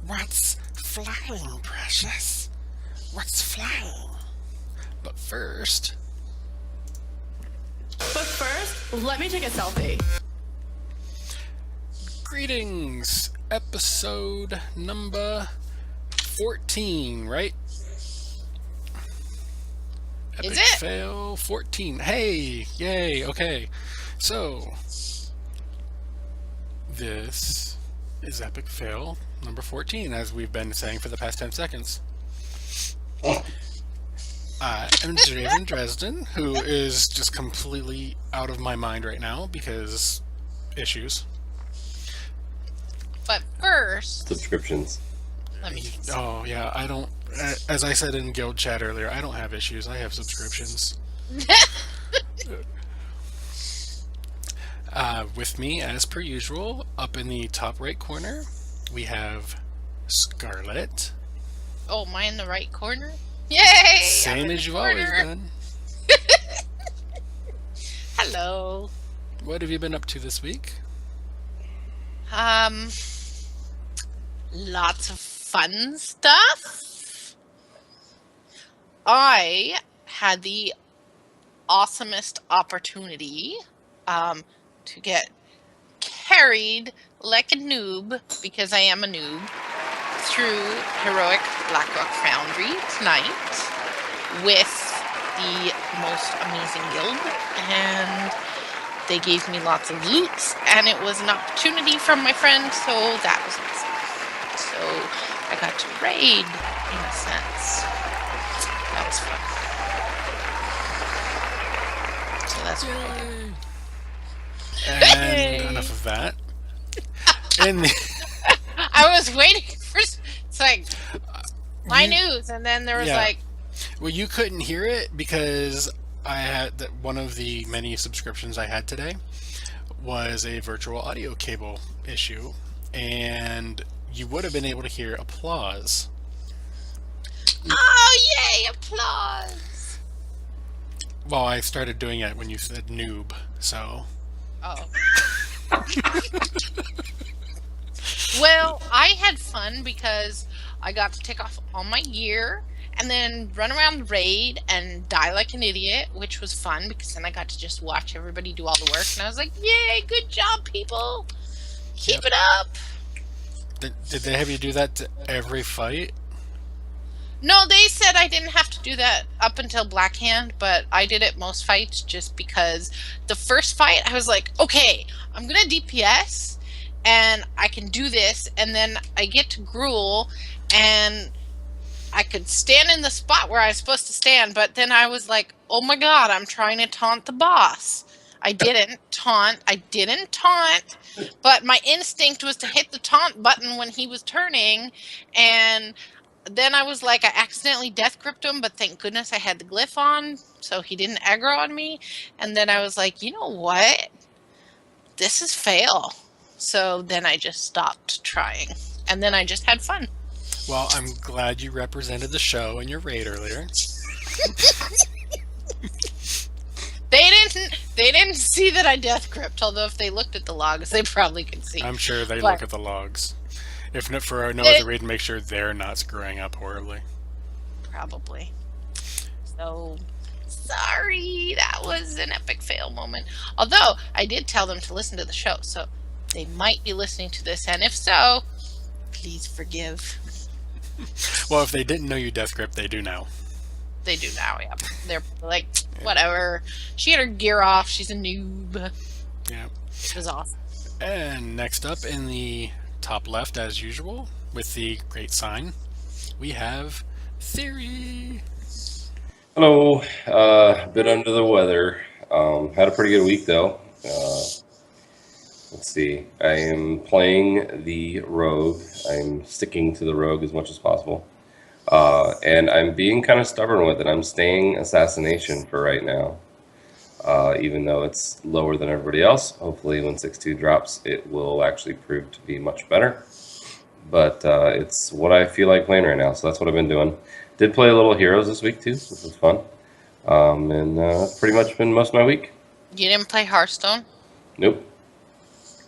What's flying, precious? What's flying? But first, let me take a selfie. greetings! Episode number 14, right? Epic Is it? Fail 14. Hey! Yay! Okay. So, this is Epic Fail number 14, as we've been saying for the past 10 seconds. I am DravenDresden, who is just completely out of my mind right now because issues. But first, Subscriptions. let me. Oh, yeah, I don't... As I said in Guild Chat earlier, I don't have issues. I have subscriptions. With me, as per usual, up in the top right corner, we have Scarlet. Oh, am I in the right corner? Yay! Same as you've always been. Hello. What have you been up to this week? Lots of fun stuff. I had the awesomest opportunity to get carried like a noob, because I am a noob, through Heroic Blackrock Foundry tonight with the most amazing guild, and they gave me lots of loot, and it was an opportunity from my friend, so that was awesome. So I got to raid, in a sense. That was fun. So that's Yay! And enough of that. In the, I was waiting for... It's like, my news, and then there was like... Well, you couldn't hear it because I had one of the many subscriptions I had today was a virtual audio cable issue, and you would have been able to hear applause. Oh, yay, applause! Well, I started doing it when you said noob, so... Oh. Well, I had fun because I got to take off all my gear and then run around the raid and die like an idiot, which was fun because then I got to just watch everybody do all the work, and I was like, yay, good job, people! Keep it up! Did they have you do that to every fight? No, they said I didn't have to do that up until Blackhand, but I did it most fights just because the first fight I was like, okay, I'm gonna DPS and I can do this, and then I get to Gruul and I could stand in the spot where I was supposed to stand, but then I was like, oh my god, I'm trying to taunt the boss. I didn't taunt, but my instinct was to hit the taunt button when he was turning, and then I was like, I accidentally death gripped him, but thank goodness I had the glyph on, so he didn't aggro on me. And then I was like, you know what? This is fail. So then I just stopped trying. And then I just had fun. Well, I'm glad you represented the show in your raid earlier. They didn't see that I death gripped, although if they looked at the logs, they probably could see. I'm sure they look at the logs. If not for no other reason, make sure they're not screwing up horribly. Probably. So, sorry, that was an epic fail moment. Although, I did tell them to listen to the show, so they might be listening to this, and if so, please forgive. Well, if they didn't know you death grip, they do now. They do now, yeah. They're like, whatever. She had her gear off, she's a noob. Yeah. It was awesome. And next up in the top left, as usual, with the great sign, we have Theory. Hello. A bit under the weather. Had a pretty good week though. Let's see. I am playing the rogue. I'm sticking to the rogue as much as possible. And I'm being kind of stubborn with it. I'm staying assassination for right now. Even though it's lower than everybody else. Hopefully when 6.2 drops, it will actually prove to be much better. But it's what I feel like playing right now, so that's what I've been doing. Did play a little Heroes this week too, so this was fun. And that's pretty much been most of my week. You didn't play Hearthstone? Nope.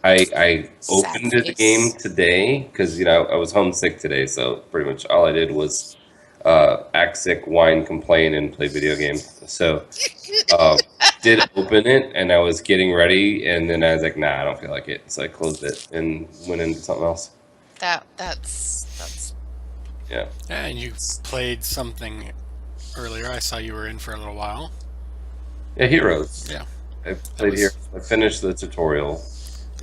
I Sad opened the face. game today because I was homesick today, so pretty much all I did was act sick, whine, complain, and play video games. So did open it, and I was getting ready, and then I was like, nah, I don't feel like it, so I closed it and went into something else. That's Yeah. Yeah, and you played something earlier. I saw you were in for a little while. Yeah, Heroes. Yeah. I played was- here. I finished the tutorial.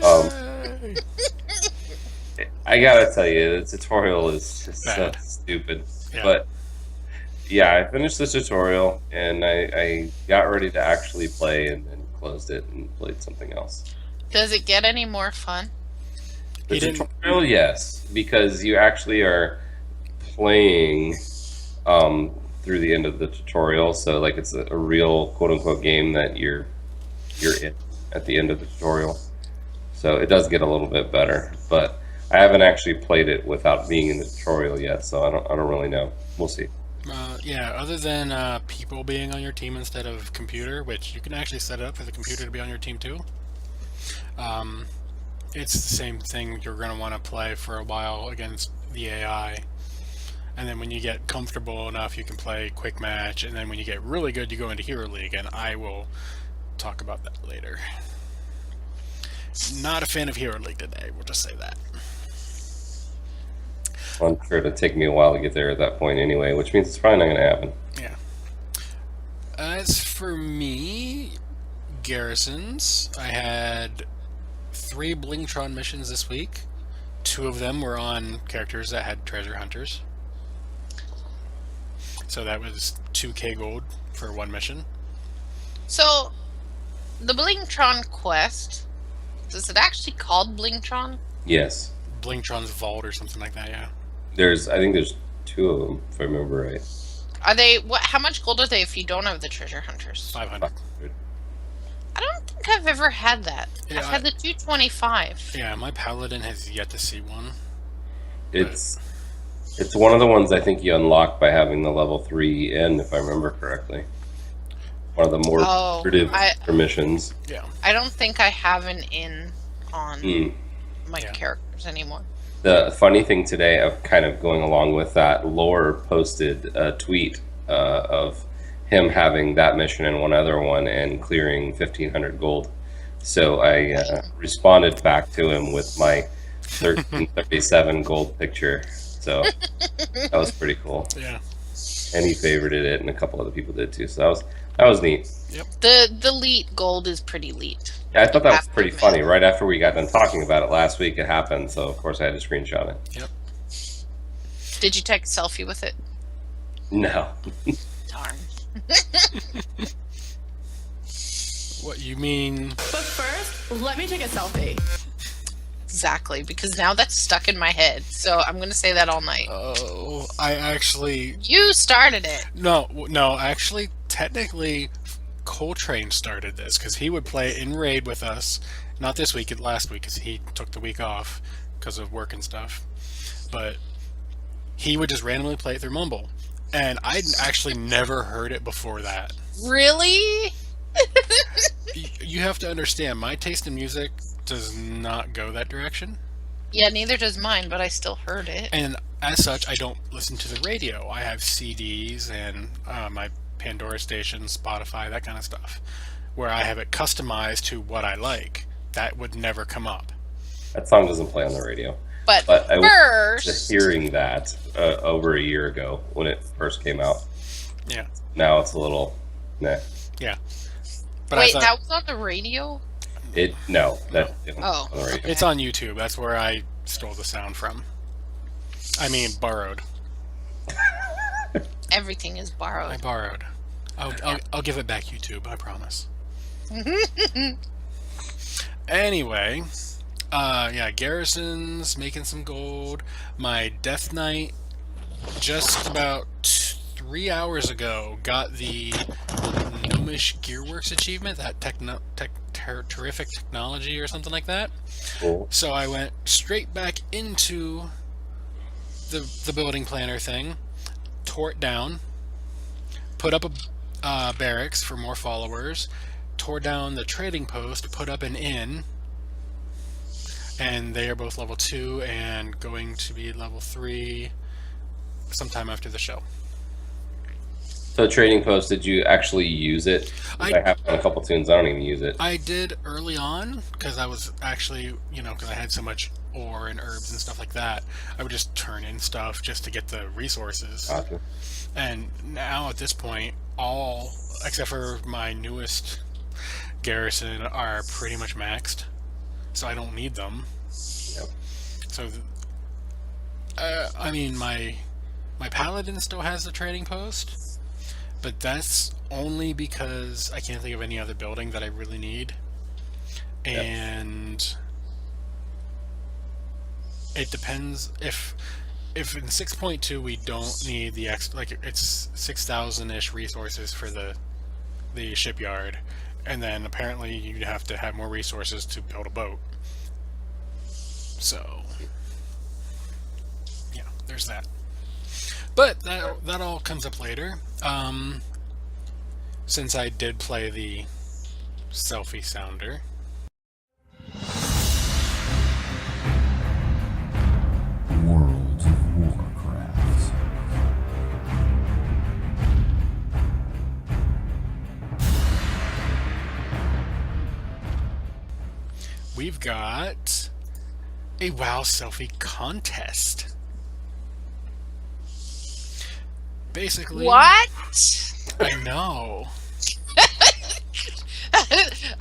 Yay. I gotta tell you, the tutorial is just so Bad. stupid. Yeah. But yeah, I finished the tutorial and I got ready to actually play and then closed it and played something else. Does it get any more fun? The He didn't- tutorial, yes, because you actually are playing through the end of the tutorial. So like it's a real quote unquote game that you're in at the end of the tutorial. So it does get a little bit better, but I haven't actually played it without being in the tutorial yet, so I don't really know. We'll see. Yeah, other than people being on your team instead of computer, which you can actually set it up for the computer to be on your team too. It's the same thing. You're going to want to play for a while against the AI. And then when you get comfortable enough, you can play quick match. And then when you get really good, you go into Hero League. And I will talk about that later. Not a fan of Hero League today. We'll just say that. I'm sure it'll take me a while to get there at that point anyway, which means it's probably not going to happen. Yeah. As for me, garrisons, I had 3 Blingtron missions this week. 2 of them were on characters that had treasure hunters. So that was 2k gold for 1 mission. So, the Blingtron quest, is it actually called Blingtron? Yes. Blingtron's Vault or something like that, yeah. I think there's 2 of them, if I remember right. Are they, how much gold are they if you don't have the treasure hunters? 500. I don't think I've ever had that. Yeah, I've had the 225. Yeah, my paladin has yet to see one. It's one of the ones I think you unlock by having the level 3 in, if I remember correctly. One of the more lucrative missions. Yeah. I don't think I have an in on my Yeah. characters anymore. The funny thing today, of kind of going along with that, Lore posted a tweet of him having that mission and one other one and clearing 1,500 gold. So I responded back to him with my 1337 gold picture. So that was pretty cool. Yeah. And he favorited it, and a couple other people did too. So that was neat. The elite gold is pretty elite. Yeah, I thought that was pretty funny. Right after we got done talking about it last week, it happened. So of course I had to screenshot it. Yep. Did you take a selfie with it? No. Darn. What you mean? But first, let me take a selfie. Exactly, because now that's stuck in my head. So I'm going to say that all night. Oh, I actually... You started it. No, actually, technically, Coltrane started this, because he would play in Raid with us. Not this week, last week, because he took the week off because of work and stuff. But he would just randomly play it through Mumble. And I'd actually never heard it before that. Really? You have to understand, my taste in music does not go that direction. Yeah, neither does mine, but I still heard it. And as such, I don't listen to the radio. I have CDs and my Pandora station, Spotify, that kind of stuff, where I have it customized to what I like. That would never come up. That song doesn't play on the radio. But I was first... hearing that over a year ago when it first came out. Yeah. Now it's a little, nah. Yeah. But Wait, I thought, that was on the radio? No, that isn't Oh. on the radio. it's on YouTube. That's where I stole the sound from. I mean, borrowed. Everything is I borrowed. borrowed. I'll give it back, YouTube. I promise. Anyway, yeah, garrisons, making some gold. My Death Knight, just about 3 hours ago, got the Gnomish Gearworks achievement, that terrific technology or something like that. Cool. So I went straight back into the building planner thing, tore it down, put up a barracks for more followers, tore down the trading post, put up an inn, and they are both level 2 and going to be level 3 sometime after the show. So Trading Post, did you actually use it? I have on a couple tunes. I don't even use it. I did early on because I was actually, because I had so much ore and herbs and stuff like that. I would just turn in stuff just to get the resources. Gotcha. And now at this point, all except for my newest garrison are pretty much maxed, so I don't need them. Yep. So, I mean, my paladin still has the trading post, but that's only because I can't think of any other building that I really need. Yep. And it depends if in 6.2 we don't need the it's 6,000-ish resources for the shipyard, and then apparently you have to have more resources to build a boat. So yeah, there's that. But that all comes up later. Since I did play the selfie sounder. World of Warcraft. We've got a WoW selfie contest. Basically, What? I know.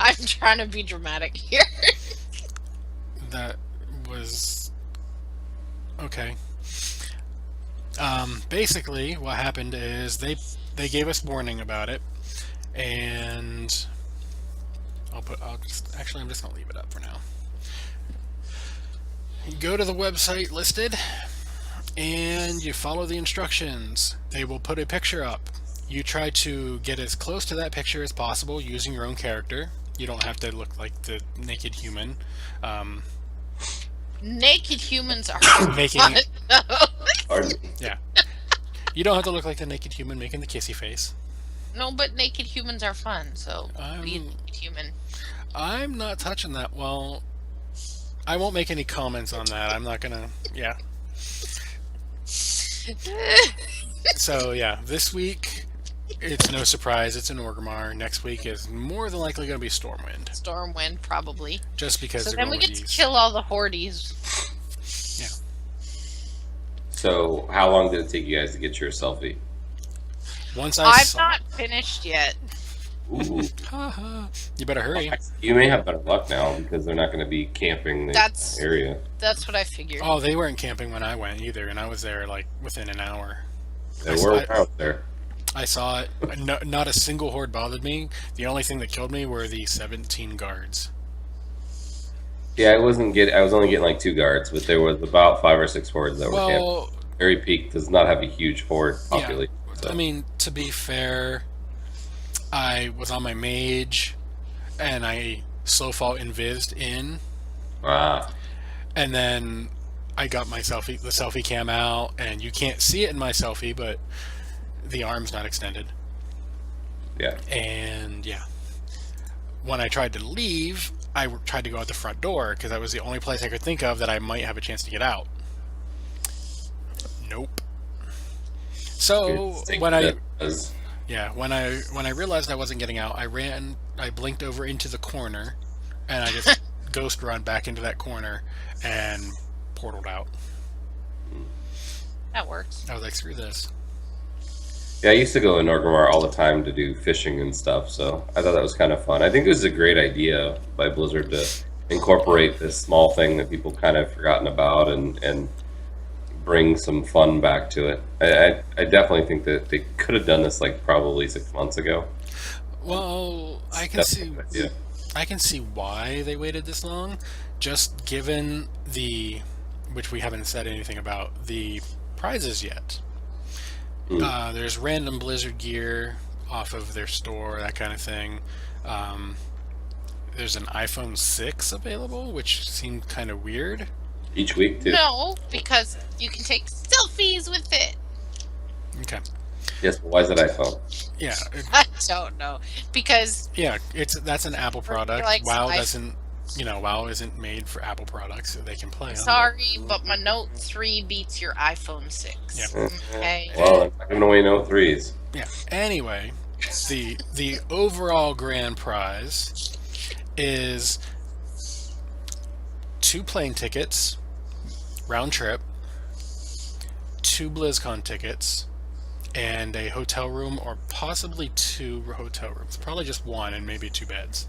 I'm trying to be dramatic here. That was okay. Basically, what happened is they gave us warning about it, and I'm just gonna leave it up for now. You go to the website listed, and you follow the instructions. They will put a picture up. You try to get as close to that picture as possible using your own character. You don't have to look like the naked human. Naked humans are Making fun. Pardon? Yeah. You don't have to look like the naked human making the kissy face. No, but naked humans are fun, so be a naked human. I'm not touching that. Well, I won't make any comments on that. I'm not gonna. Yeah. So yeah, this week it's no surprise. It's an Orgrimmar. Next week is more than likely going to be Stormwind. Stormwind, probably. Just because. So they're then going we with get to these. kill all the hordes. Yeah. So how long did it take you guys to get your selfie? Once I've not finished yet. Ooh. You better hurry. You may have better luck now because they're not going to be camping the area. That's what I figured. Oh, they weren't camping when I went either, and I was there like within an hour. They were out there. I saw it. No, not a single horde bothered me. The only thing that killed me were the 17 guards. Yeah, I was only getting like 2 guards, but there was about 5 or 6 hordes that were camping. Airy Peak does not have a huge horde population. Yeah. So. I mean, to be fair, I was on my mage, and I slow fall invised in. Ah. And then I got the selfie cam out, and you can't see it in my selfie, but the arm's not extended. Yeah. And yeah, when I tried to leave, I tried to go out the front door because that was the only place I could think of that I might have a chance to get out. Nope. So when I realized I wasn't getting out, I blinked over into the corner, and I just ghost run back into that corner and portaled out. That works. I was like, screw this. Yeah, I used to go in Orgrimmar all the time to do fishing and stuff, so I thought that was kind of fun. I think it was a great idea by Blizzard to incorporate this small thing that people kind of forgotten about and bring some fun back to it. I definitely think that they could have done this like probably 6 months ago. Well, I can see why they waited this long, just given which we haven't said anything about, the prizes yet. There's random Blizzard gear off of their store, that kind of thing. There's an iPhone 6 available, which seemed kind of weird. Each week, too? No, because you can take selfies with it. Okay. Yes, but why is it iPhone? Yeah. I don't know. Because Yeah, that's an Apple product. Like WoW doesn't WoW isn't made for Apple products, so they can play on. Sorry, but my Note 3 beats your iPhone 6. Yeah. Okay. Well, I'm not giving away Note 3s. Yeah. Anyway, the overall grand prize is 2 plane tickets, round trip, 2 BlizzCon tickets, and a hotel room, or possibly 2 hotel rooms. Probably just 1 and maybe 2 beds.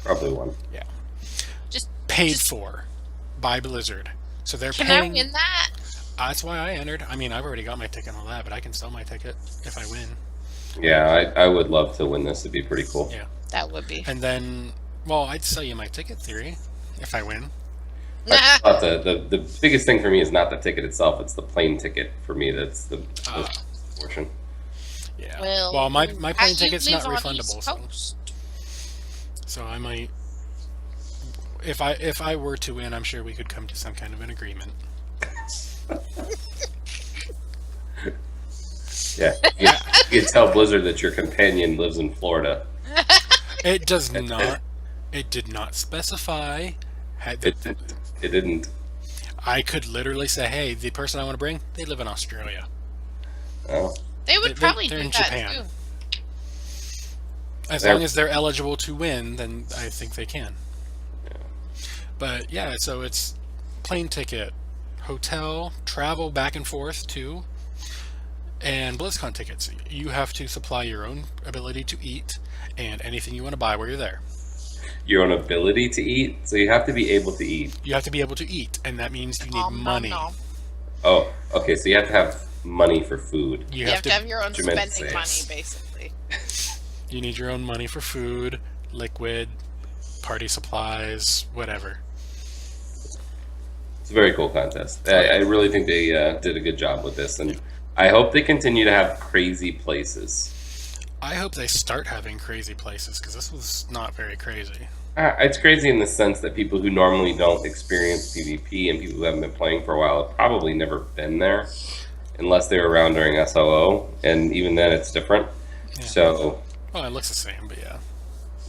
Probably 1. Yeah. Just Paid for by Blizzard. So they're Can paying. I win that? That's why I entered. I mean, I've already got my ticket and all that, but I can sell my ticket if I win. Yeah, I would love to win this. It'd be pretty cool. Yeah. That would be. And then, well, I'd sell you my ticket, Theory, if I win. I thought the biggest thing for me is not the ticket itself; it's the plane ticket for me. That's the portion. Yeah. Well, my plane as you ticket's not live on refundable, East so, Coast. so I might. If I were to win, I'm sure we could come to some kind of an agreement. Yeah, you can tell Blizzard that your companion lives in Florida. It does not. It did not specify. It didn't. I could literally say, "Hey, the person I want to bring, they live in Australia." Oh, They would probably they're do in that Japan. too. As They're- long as they're eligible to win, then I think they can. But yeah, so it's plane ticket, hotel, travel back and forth too, and BlizzCon tickets. You have to supply your own ability to eat and anything you want to buy while you're there. your own ability to eat, so you have to be able to eat. You have to be able to eat, and that means you need money. No. Oh, okay. So you have to have money for food. You have to have your own what you meant to spending money, say. basically. You need your own money for food, liquid, party supplies, whatever. It's a very cool contest. I really think they did a good job with this, and I hope they continue to have crazy places. I hope they start having crazy places, because this was not very crazy. It's crazy in the sense that people who normally don't experience PvP and people who haven't been playing for a while have probably never been there, unless they were around during SOO, and even then it's different. Yeah. So, Well, it looks the same, but yeah.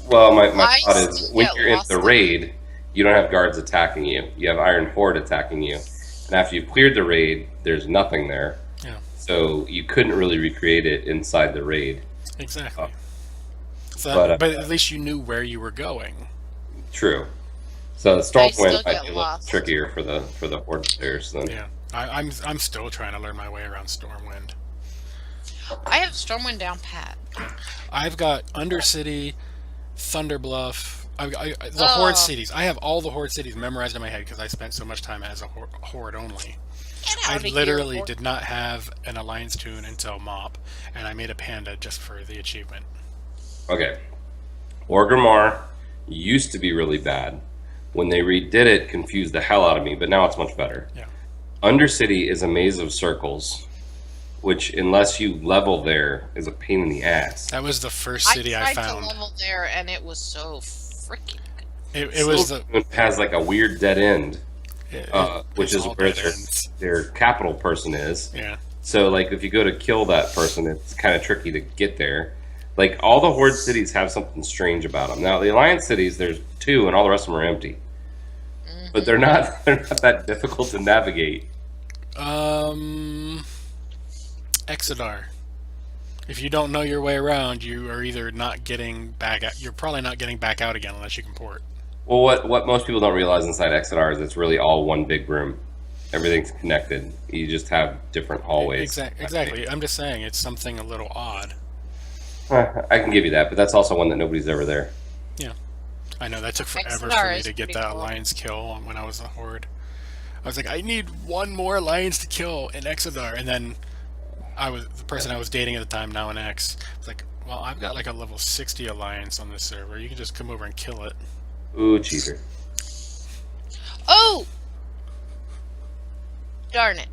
well, my I thought is when get you're in lost the in- raid, you don't have guards attacking you. You have Iron Horde attacking you, and after you've cleared the raid, there's nothing there. Yeah, So you couldn't really recreate it inside the raid. exactly. So But, but at least you knew where you were going. True. So the still Stormwind might get be a little lost. trickier for the Horde players than Yeah, I'm still trying to learn my way around Stormwind. I have Stormwind down pat. I've got Undercity, Thunderbluff, the Horde cities. I have all the Horde cities memorized in my head because I spent so much time as a Horde only. Get I out of here, literally Horde. did not have an Alliance tune until MOP, and I made a panda just for the achievement. Okay. Orgrimmar used to be really bad. When they redid it, confused the hell out of me, but now it's much better. Yeah. Undercity is a maze of circles, which, unless you level there, is a pain in the ass. That was the first city I tried found. to level there, and it was so freaking good. It was the It has like a weird dead end, which it's is all where dead ends. their capital person is. Yeah. So, like, if you go to kill that person, it's kind of tricky to get there. Like, all the Horde cities have something strange about them. Now, the Alliance cities, there's 2, and all the rest of them are empty. But they're not that difficult to navigate. Exodar. If you don't know your way around, you are either not getting back out. You're probably not getting back out again unless you can port. Well, what most people don't realize inside Exodar is it's really all one big room. Everything's connected. You just have different hallways. Exactly. I'm just saying it's something a little odd. I can give you that, but that's also one that nobody's ever there. Yeah. I know that took forever Exodar for me is to get pretty that cool. Alliance kill when I was a Horde. I was like, I need one more Alliance to kill in Exodar, and then the person I was dating at the time, now an ex, was like, well, I've got like a level 60 Alliance on this server. You can just come over and kill it. Ooh, cheater. Oh, darn it!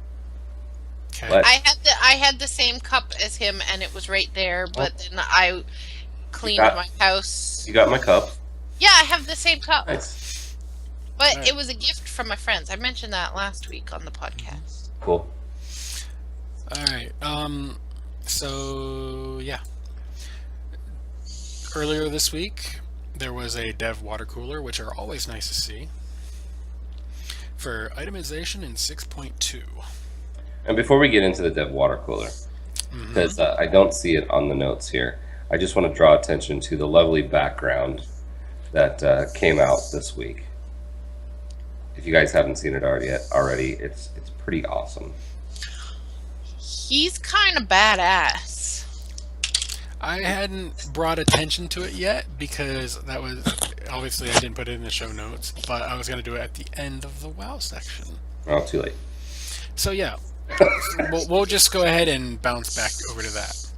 Okay. What? I had the same cup as him, and it was right there. But then I cleaned got- my house. You got my cup. Yeah, I have the same cup, Nice. but Right. it was a gift from my friends. I mentioned that last week on the podcast. Cool. All right. So yeah. Earlier this week, there was a dev water cooler, which are always nice to see, for itemization in 6.2. And before we get into the dev water cooler, because I don't see it on the notes here, I just want to draw attention to the lovely background that came out this week. If you guys haven't seen it already, it's pretty awesome. He's kind of badass. I hadn't brought attention to it yet because that was obviously I didn't put it in the show notes, but I was going to do it at the end of the WoW section. Oh, too late. So yeah, we'll just go ahead and bounce back over to that.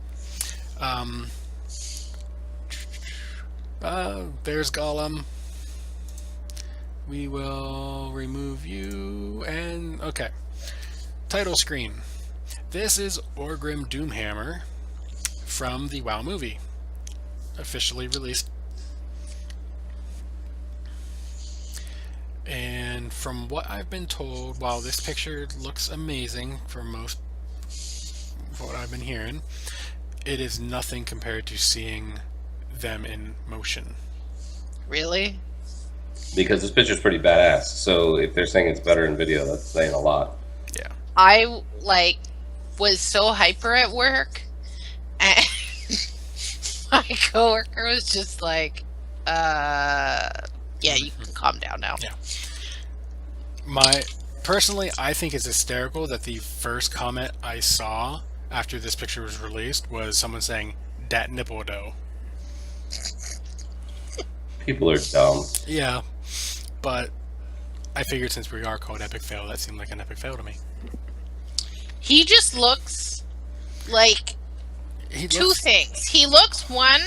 There's Gollum. We will remove you and okay. Title screen. This is Orgrim Doomhammer from the WoW movie, officially released. And from what I've been told, while this picture looks amazing for most of what I've been hearing, it is nothing compared to seeing them in motion. Really? Because this picture's pretty badass. So if they're saying it's better in video, that's saying a lot. Yeah. I was so hyper at work, and my coworker was just like, "Yeah, you can calm down now." Yeah. Personally, I think it's hysterical that the first comment I saw after this picture was released was someone saying, "Dat nipple dough." People are dumb. Yeah, but I figured since we are called Epic Fail, that seemed like an epic fail to me. He just looks like two things. He looks, one,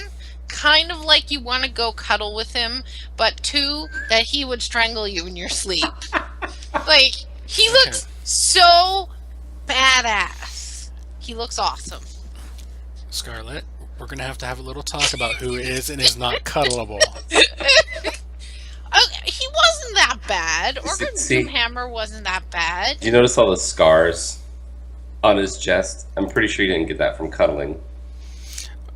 kind of like you want to go cuddle with him, but two, that he would strangle you in your sleep. Like, he looks so badass. He looks awesome. Scarlett, we're going to have a little talk about who is and is not cuddleable. He wasn't that bad. Orgrim Doomhammer wasn't that bad. Do you notice all the scars on his chest? I'm pretty sure he didn't get that from cuddling.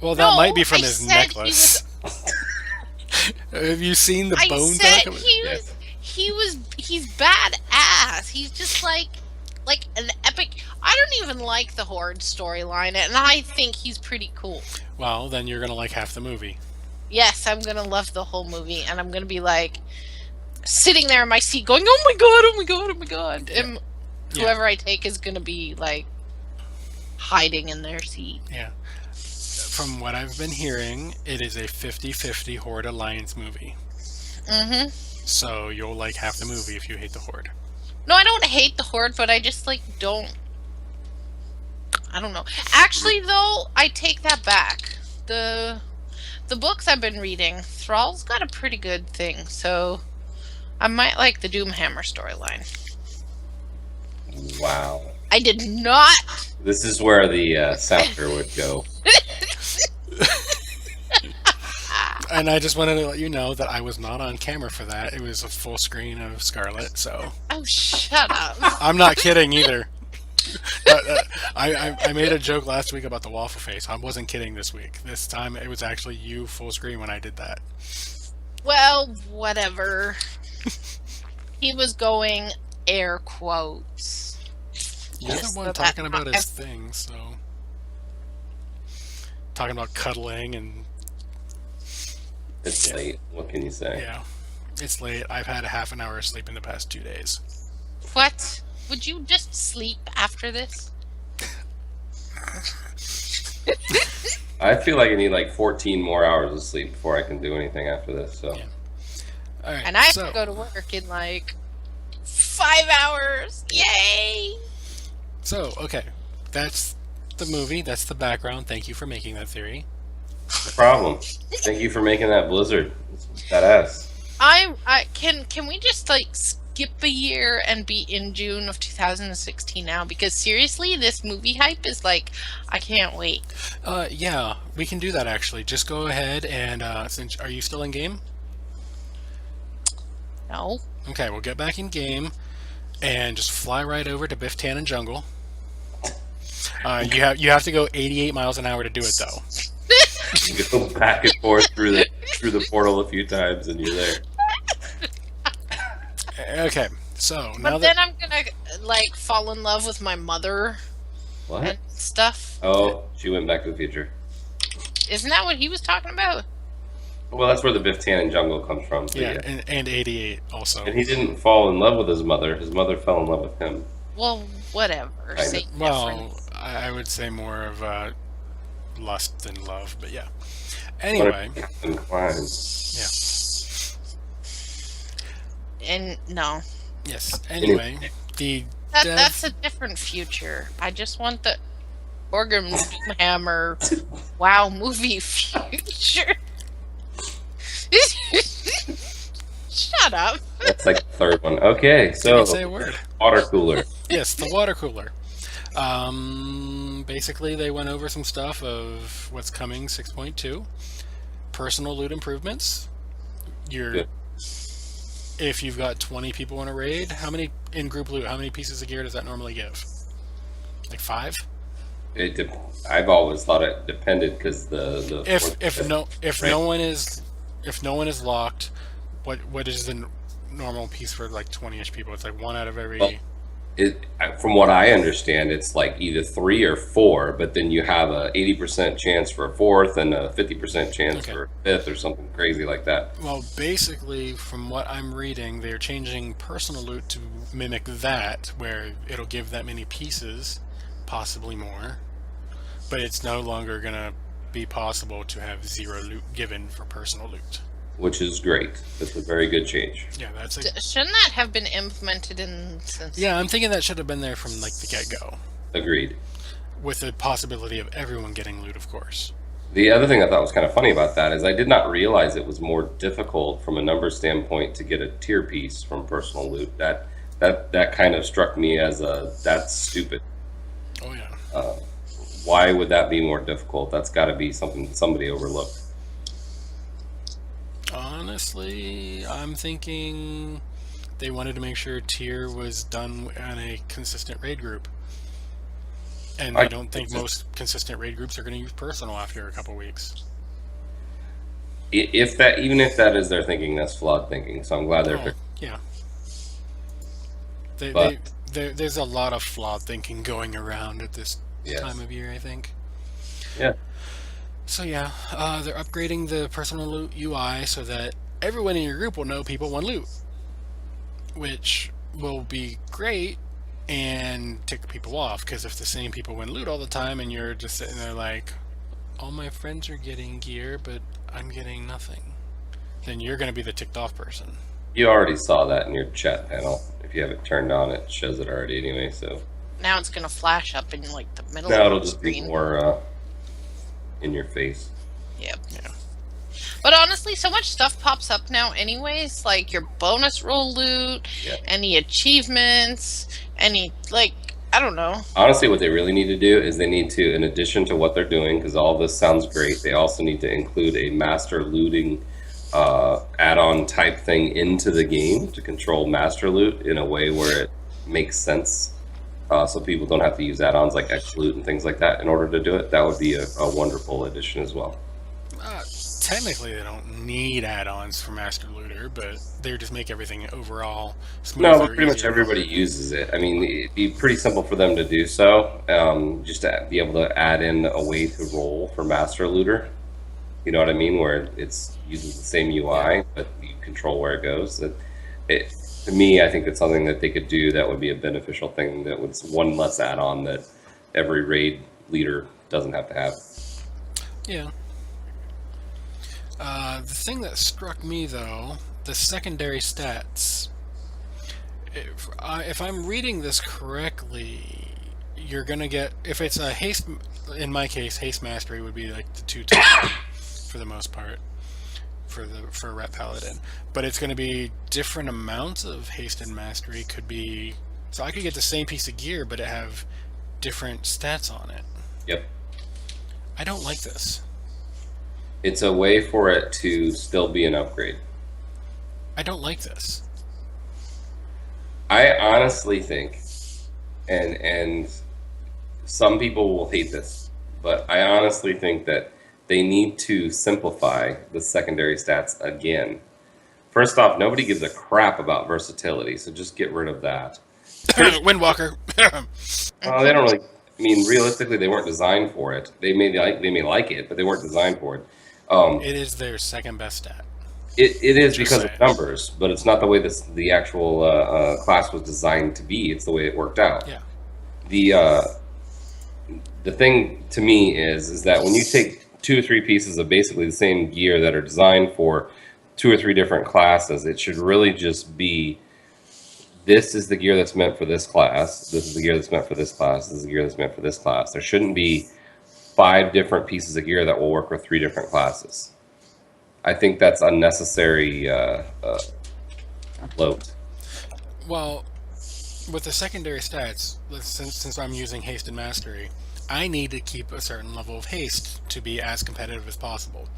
Well, that might be from his necklace. Have you seen the bone? He's badass. He's just like an epic. I don't even like the Horde storyline, and I think he's pretty cool. Well, then you're gonna like half the movie. Yes, I'm gonna love the whole movie, and I'm gonna be like sitting there in my seat, going, "Oh my god, oh my god, oh my god!" And whoever I take is gonna be like hiding in their seat. Yeah. From what I've been hearing, it is a 50-50 Horde Alliance movie. Mm-hmm. So you'll like half the movie if you hate the Horde. No, I don't hate the Horde, but I just don't. I don't know. Actually, though, I take that back. The books I've been reading, Thrall's got a pretty good thing, so I might like the Doomhammer storyline. Wow. I did not. This is where the sounder would go. And I just wanted to let you know that I was not on camera for that. It was a full screen of Scarlet, so... Oh, shut up. I'm not kidding either. I made a joke last week about the waffle face. I wasn't kidding this week. This time it was actually you full screen when I did that. Well, whatever. He was going air quotes. You're the one talking about his thing, so... Talking about cuddling and... It's late. What can you say? Yeah. It's late. I've had a half an hour of sleep in the past 2 days. What? Would you just sleep after this? I feel like I need like 14 more hours of sleep before I can do anything after this. So. Yeah. All right, and I have to go to work in like 5 hours. Yay! So, okay. That's the movie. That's the background. Thank you for making that theory. No problem. Thank you for making that Blizzard. It's badass. Can we just like skip a year and be in June of 2016 now? Because seriously, this movie hype is like, I can't wait. Yeah, we can do that actually. Just go ahead and are you still in game? No. Okay, we'll get back in game and just fly right over to Biff Tannen Jungle. You have to go 88 miles an hour to do it though. You go back and forth through the portal a few times, and you're there. Okay, so now But then I'm gonna like fall in love with my mother What? and stuff. Oh, she went back to the future. Isn't that what he was talking about? Well, that's where the Biff Tannen jungle comes from. So yeah, and 88 also. And he didn't fall in love with his mother. His mother fell in love with him. Well, whatever. Kinda. Same Well, difference. I would say more of lust than love, but yeah. Anyway, Inclined. yeah. And no, Yes. Anyway, the dev- that's a different future. I just want the Organ Hammer WoW movie future. Shut up. That's like the third one. Okay, so Can't say a word. water cooler. Yes, the water cooler. Basically, they went over some stuff of what's coming 6.2, personal loot improvements. Good. If you've got 20 people in a raid, how many in group loot? How many pieces of gear does that normally give? Like 5? I've always thought it depended because the If Right. no one is locked, what is the normal piece for like 20ish people? It's like one out of every. Well, from what I understand, it's like either 3 or 4, but then you have a 80% chance for a 4th and a 50% chance Okay. for a 5th or something crazy like that. Well, basically, from what I'm reading, they're changing personal loot to mimic that, where it'll give that many pieces, possibly more, but it's no longer gonna be possible to have 0 loot given for personal loot. Which is great. That's a very good change. Yeah, that's a. Shouldn't that have been implemented in since? Yeah, I'm thinking that should have been there from like the get-go, Agreed. with the possibility of everyone getting loot, of course. The other thing I thought was kind of funny about that is I did not realize it was more difficult from a number standpoint to get a tier piece from personal loot. That kind of struck me as that's stupid. Oh yeah. Why would that be more difficult? That's got to be something that somebody overlooked. Honestly, I'm thinking they wanted to make sure tier was done on a consistent raid group. And I don't think most consistent raid groups are going to use personal after a couple weeks. Even if that is their thinking, that's flawed thinking. So I'm glad they're. Oh, yeah. But- There's a lot of flawed thinking going around at this Yes. time of year, I think. Yeah. So yeah, they're upgrading the personal loot UI so that everyone in your group will know people want loot, which will be great and tick people off, because if the same people win loot all the time and you're just sitting there like, all my friends are getting gear but I'm getting nothing, then you're going to be the ticked off person. You already saw that in your chat panel. If you have it turned on, it shows it already anyway. So Now it's gonna flash up in like the middle now of it'll the just be screen. more in your face. Yep. Yeah. But honestly, so much stuff pops up now anyways, like your bonus roll loot, Yeah. any achievements, any, like, I don't know. Honestly, what they really need to do is they need to, in addition to what they're doing, because all this sounds great, they also need to include a master looting add-on type thing into the game to control master loot in a way where it makes sense. So people don't have to use add-ons like X loot and things like that in order to do it. That would be a wonderful addition as well. Technically, they don't need add-ons for Master Looter, but they just make everything overall smoother. No, but pretty much easier. everybody uses it. I mean, it'd be pretty simple for them to do so. Just to be able to add in a way to roll for Master Looter. You know what I mean? Where it's uses the same UI, but you control where it goes. To me, I think it's something that they could do that would be a beneficial thing. That was one less add-on that every raid leader doesn't have to have. Yeah. The thing that struck me, though, the secondary stats. If I'm reading this correctly, you're gonna get, if it's a haste, in my case, haste mastery would be like the 2 for the most part for Ret Paladin, but it's gonna be different amounts of haste and mastery. Could be, so I could get the same piece of gear, but it have different stats on it. Yep. I don't like this. It's a way for it to still be an upgrade. I don't like this. I honestly think, and some people will hate this, but I honestly think that they need to simplify the secondary stats again. First off, nobody gives a crap about versatility, so just get rid of that. Windwalker. They don't really. I mean, realistically, they weren't designed for it. They may like it, but they weren't designed for it. It is their second best stat. It is Just because saying. of numbers, but it's not the way the actual class was designed to be. It's the way it worked out. Yeah. The thing to me is that when you take 2 or 3 pieces of basically the same gear that are designed for 2 or 3 different classes, it should really just be, this is the gear that's meant for this class, this is the gear that's meant for this class, this is the gear that's meant for this class. There shouldn't be 5 different pieces of gear that will work with 3 different classes. I think that's unnecessary load. Well, with the secondary stats, since I'm using haste and mastery, I need to keep a certain level of haste to be as competitive as possible.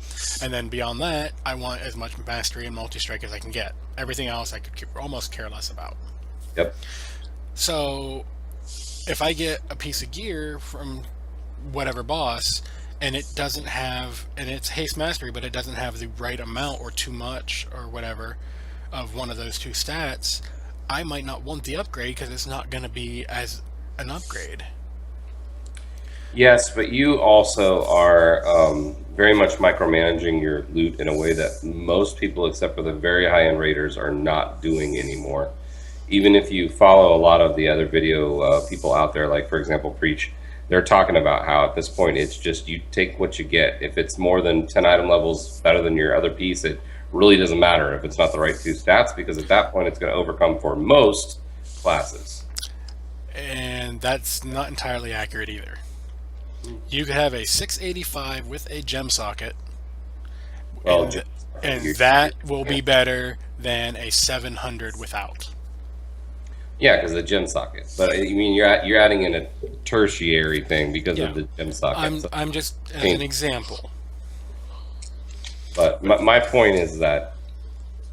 And then beyond that, I want as much mastery and multi-strike as I can get. Everything else I could almost care less about. Yep. So, if I get a piece of gear from whatever boss, and it doesn't have, and it's haste mastery, but it doesn't have the right amount or too much or whatever of one of those 2 stats, I might not want the upgrade because it's not going to be as an upgrade. Yes, but you also are very much micromanaging your loot in a way that most people, except for the very high-end raiders, are not doing anymore. Even if you follow a lot of the other video people out there, like, for example, Preach, they're talking about how at this point it's just you take what you get. If it's more than 10 item levels better than your other piece, it really doesn't matter if it's not the right 2 stats, because at that point it's going to overcome for most classes. And that's not entirely accurate either. You could have a 685 with a gem socket, Well, and that will be better than a 700 without. yeah, because the gem socket. But I mean, you're adding in a tertiary thing because of the gem socket. I'm just as an example. But my point is that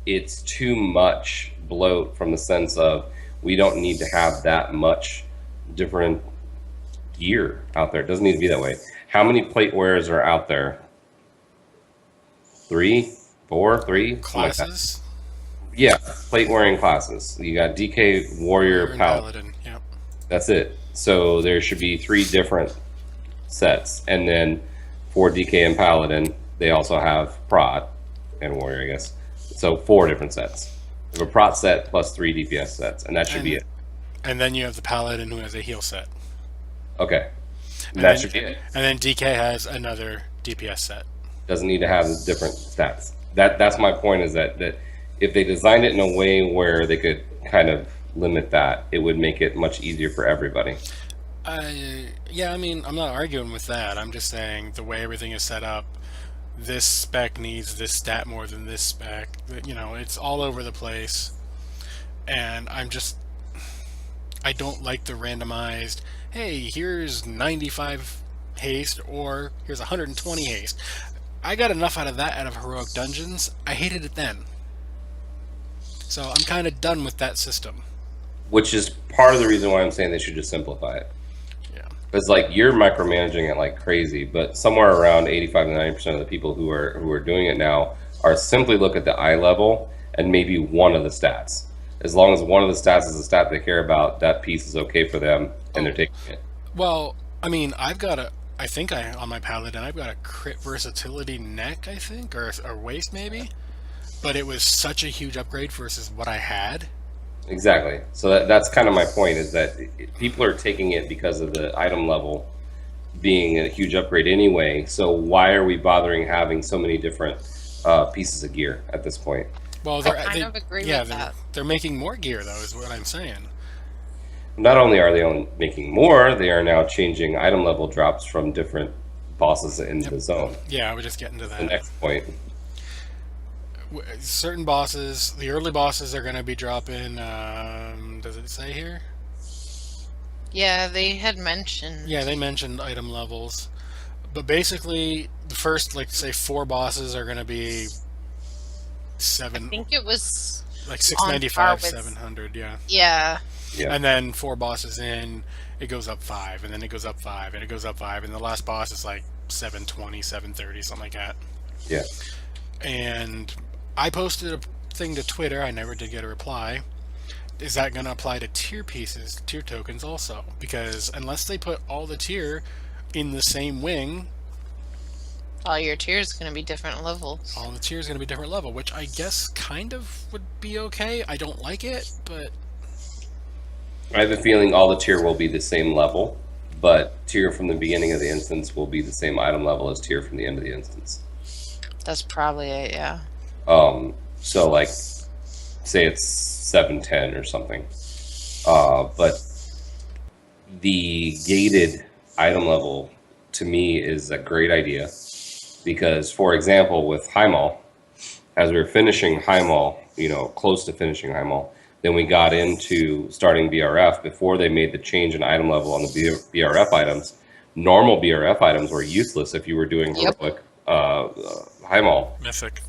it's too much bloat from the sense of we don't need to have that much different gear out there. It doesn't need to be that way. How many plate wearers are out there? 3, 4, 3 Classes? Yeah, plate wearing classes. You got DK, Warrior, Paladin. Yep. That's it. So there should be 3 different sets, and then for DK and Paladin, they also have Prot and Warrior, I guess. So 4 different sets. You have a Prot set plus 3 DPS sets, and that should be it. And then you have the Paladin who has a heal set. Okay. And That then, should be it. And then DK has another DPS set. Doesn't need to have different stats. That's my point, is that if they designed it in a way where they could kind of limit that, it would make it much easier for everybody. Yeah, I mean, I'm not arguing with that. I'm just saying the way everything is set up, this spec needs this stat more than this spec. You know, it's all over the place. And I don't like the randomized, hey, here's 95 haste, or here's 120 haste. I got enough out of that out of Heroic Dungeons. I hated it then. So I'm kind of done with that system. Which is part of the reason why I'm saying they should just simplify it. Yeah. Because like you're micromanaging it like crazy, but somewhere around 85 to 90% of the people who are doing it now are simply look at the eye level and maybe one of the stats. As long as one of the stats is a stat they care about, that piece is okay for them, and they're taking it. Well, I mean, I think on my Paladin, I've got a crit versatility neck, I think, or waist maybe. But it was such a huge upgrade versus what I had. Exactly. So that's kind of my point, is that people are taking it because of the item level being a huge upgrade anyway. So why are we bothering having so many different pieces of gear at this point? Well, I kind of agree with that. They're making more gear, though, is what I'm saying. Not only are they making more, they are now changing item level drops from different bosses in the zone. Yeah, I was just getting to that. The next point. Certain bosses, the early bosses are going to be dropping, does it say here? Yeah, they had mentioned. Yeah, they mentioned item levels. But basically, the first, like, say, 4 bosses are going to be I think it was like on par 695, with- 700, yeah. Yeah. Yeah. And then 4 bosses in, it goes up 5, and then it goes up 5, and it goes up 5, and the last boss is like 720, 730, something like that. Yeah. And I posted a thing to Twitter. I never did get a reply. Is that going to apply to tier pieces, tier tokens also? Because unless they put all the tier in the same wing, All your tiers are going to be different levels. all the tiers going to be different level, which I guess kind of would be okay. I don't like it, but I have a feeling all the tier will be the same level, but tier from the beginning of the instance will be the same item level as tier from the end of the instance. That's probably it, yeah. So like, say it's 710 or something, but the gated item level to me is a great idea because, for example, with Heimal, as we were finishing Heimal, close to finishing Heimal, then we got into starting BRF before they made the change in item level on the BRF items. Normal BRF items were useless if you were doing heroic Heimal. Mythic.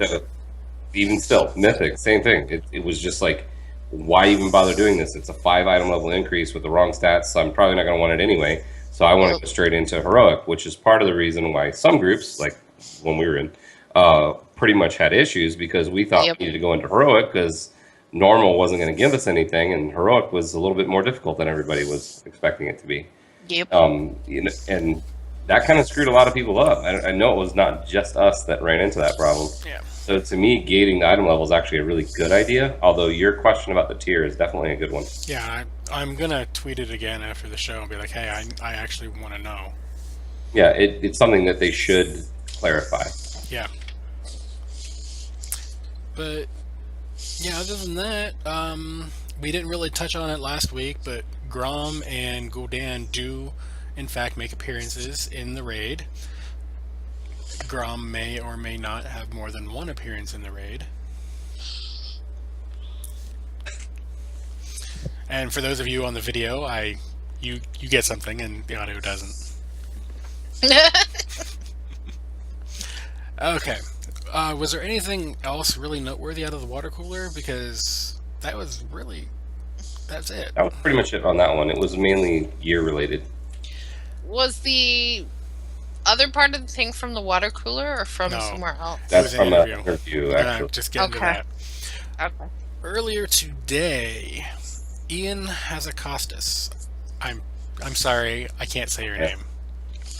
Even still, Mythic, same thing. It was just like, why even bother doing this? It's a 5 item level increase with the wrong stats, so I'm probably not going to want it anyway. So I want to go straight into heroic, which is part of the reason why some groups, like when we were in, pretty much had issues because we thought we needed to go into heroic because normal wasn't going to give us anything, and heroic was a little bit more difficult than everybody was expecting it to be. Yep. And that kind of screwed a lot of people up. I know it was not just us that ran into that problem. Yeah. So to me, gating the item level is actually a really good idea, although your question about the tier is definitely a good one. Yeah, I'm going to tweet it again after the show and be like, hey, I actually want to know. Yeah, it's something that they should clarify. Yeah. But, yeah, other than that, we didn't really touch on it last week, but Grom and Gul'dan do, in fact, make appearances in the raid. Grom may or may not have more than one appearance in the raid. And for those of you on the video, you get something and the audio doesn't. Okay. Was there anything else really noteworthy out of the water cooler? Because that's it. That was pretty much it on that one. It was mainly year related. Was the other part of the thing from the water cooler or from No. somewhere else? That's an from an interview. interview, actually. Just get into Okay. that. Okay. Earlier today, Ian Hazakostas. I'm sorry, I can't say your name.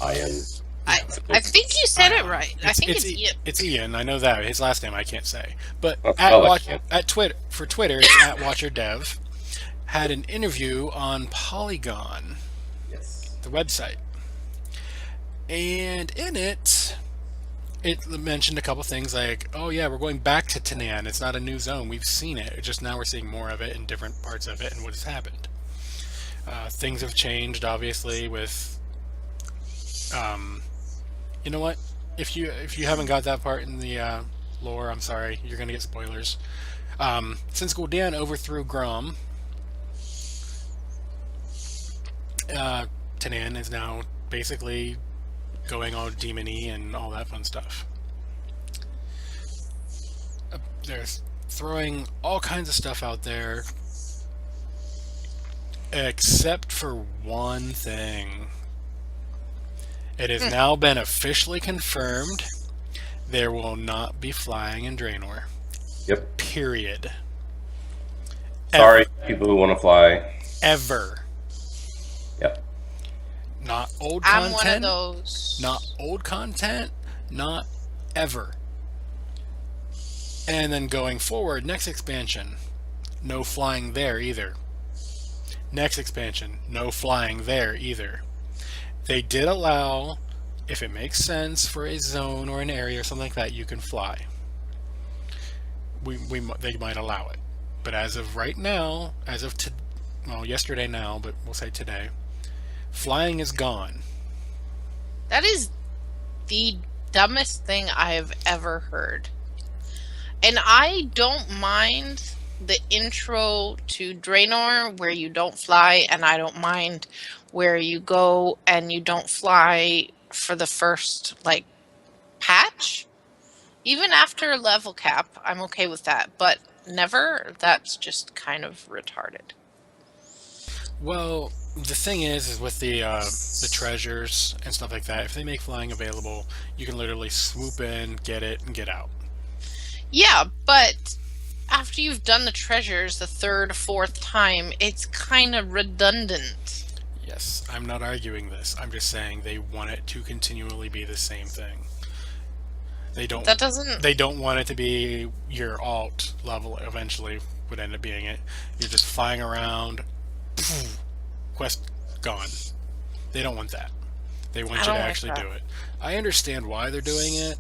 Iron. I think you said it right. I think it's Ian. It's Ian. I know that his last name I can't say. But Oh, at well, I watch can. at Twitter for Twitter, it's at WatcherDev had an interview on Polygon, Yes. the website, and in it mentioned a couple things like, oh yeah, we're going back to Tanan. It's not a new zone. We've seen it. It's just now we're seeing more of it in different parts of it and what has happened. Things have changed, obviously, with you know what? If you haven't got that part in the lore, I'm sorry, you're gonna get spoilers. Since Gul'dan overthrew Grom, Tanan is now basically going all demon-y and all that fun stuff. They're throwing all kinds of stuff out there, except for one thing. It has now been officially confirmed there will not be flying in Draenor. Yep. Period. Sorry, people who want to fly. Ever. Yep. Not old I'm content. one of those. Not old content. Not ever. And then going forward, next expansion, no flying there either. Next expansion, no flying there either. They did allow, if it makes sense for a zone or an area or something like that, you can fly. They might allow it. But as of right now, yesterday now, but we'll say today, flying is gone. That is the dumbest thing I have ever heard. And I don't mind the intro to Draenor where you don't fly, and I don't mind where you go and you don't fly for the first patch. Even after level cap, I'm okay with that, but never, that's just kind of retarded. Well, the thing is with the treasures and stuff like that, if they make flying available, you can literally swoop in, get it, and get out. Yeah, but after you've done the treasures the third, fourth time, it's kind of redundant. Yes, I'm not arguing this. I'm just saying they want it to continually be the same thing. They don't. That doesn't. They don't want it to be your alt level. Eventually, would end up being it. You're just flying around. Quest gone. They don't want that. They want I you don't to like actually that. do it. I understand why they're doing it.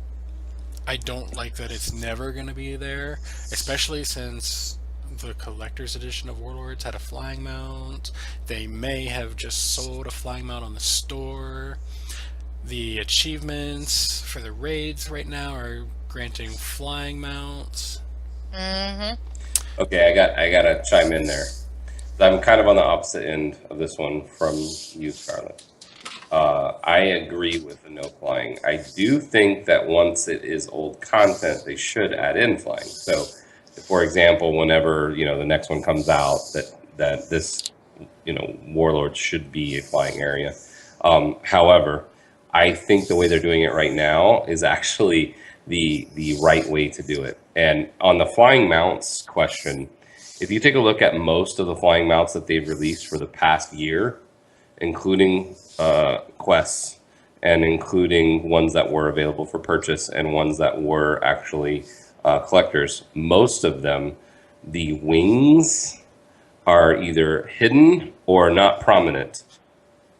I don't like that it's never going to be there, especially since the collector's edition of Warlords had a flying mount. They may have just sold a flying mount on the store. The achievements for the raids right now are granting flying mounts. Mm-hmm. Okay, I gotta chime in there. I'm kind of on the opposite end of this one from you, Scarlett. I agree with the no flying. I do think that once it is old content, they should add in flying. So, for example, whenever the next one comes out, that this Warlord should be a flying area. However, I think the way they're doing it right now is actually the right way to do it. And on the flying mounts question, if you take a look at most of the flying mounts that they've released for the past year, including quests and including ones that were available for purchase and ones that were actually collectors, most of them, the wings are either hidden or not prominent.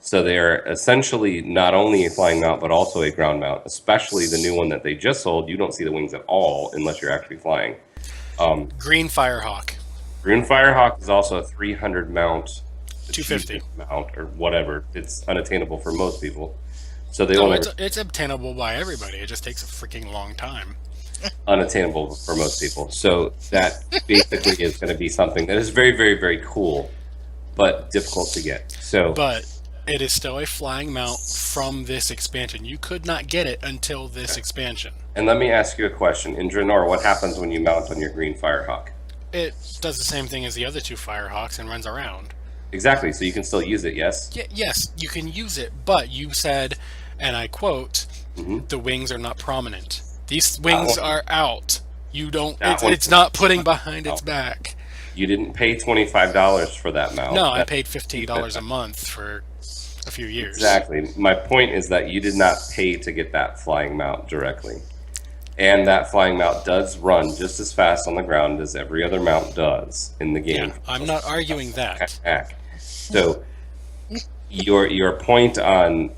So they're essentially not only a flying mount, but also a ground mount, especially the new one that they just sold. You don't see the wings at all unless you're actually flying. Green Firehawk. Green Firehawk is also a 300 mount, 250 mount or whatever. It's unattainable for most people. So they No, only it's obtainable by everybody. It just takes a freaking long time. unattainable for most people. So that basically is going to be something that is very, very, very cool, but difficult to get. So, But it is still a flying mount from this expansion. You could not get it until this expansion. and let me ask you a question. In Draenor, what happens when you mount on your Green Firehawk? It does the same thing as the other two Firehawks and runs around. Exactly. So you can still use it, yes? Yes, you can use it, but you said, and I quote, the wings are not prominent. These wings are out. You don't. It's not putting behind its back. You didn't pay $25 for that mount. No, I paid $15 a month for a few years. Exactly. My point is that you did not pay to get that flying mount directly. And that flying mount does run just as fast on the ground as every other mount does in the game. Yeah, I'm not arguing that. So your point on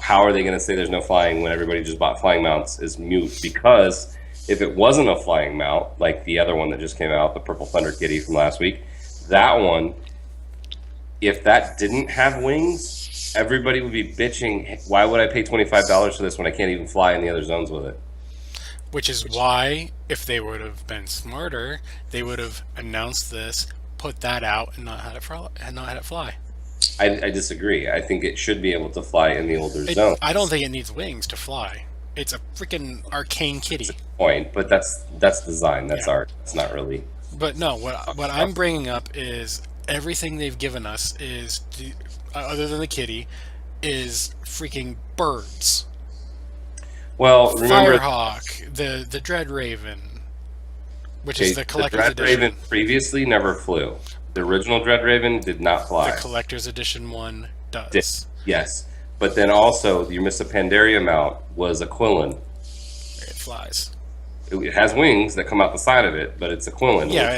how are they going to say there's no flying when everybody just bought flying mounts is mute, because if it wasn't a flying mount like the other one that just came out, the Purple Thunder Kitty from last week, that one, if that didn't have wings, everybody would be bitching, why would I pay $25 for this when I can't even fly in the other zones with it? Which is why, if they would have been smarter, they would have announced this, put that out, and not had it fly. I disagree. I think it should be able to fly in the older zones. I don't think it needs wings to fly. It's a freaking arcane kitty. Point, but that's design. That's art. It's not really. But no, what I'm bringing up is everything they've given us is, other than the kitty, is freaking birds. Well, remember Firehawk, the DreadRaven, which is the collector's the edition. DreadRaven previously never flew. The original DreadRaven did not fly. The collector's edition one does. Yes, but then also your Mr. Pandaria mount was a Quillen. It flies. It has wings that come out the side of it, but it's a Quillen. Yeah,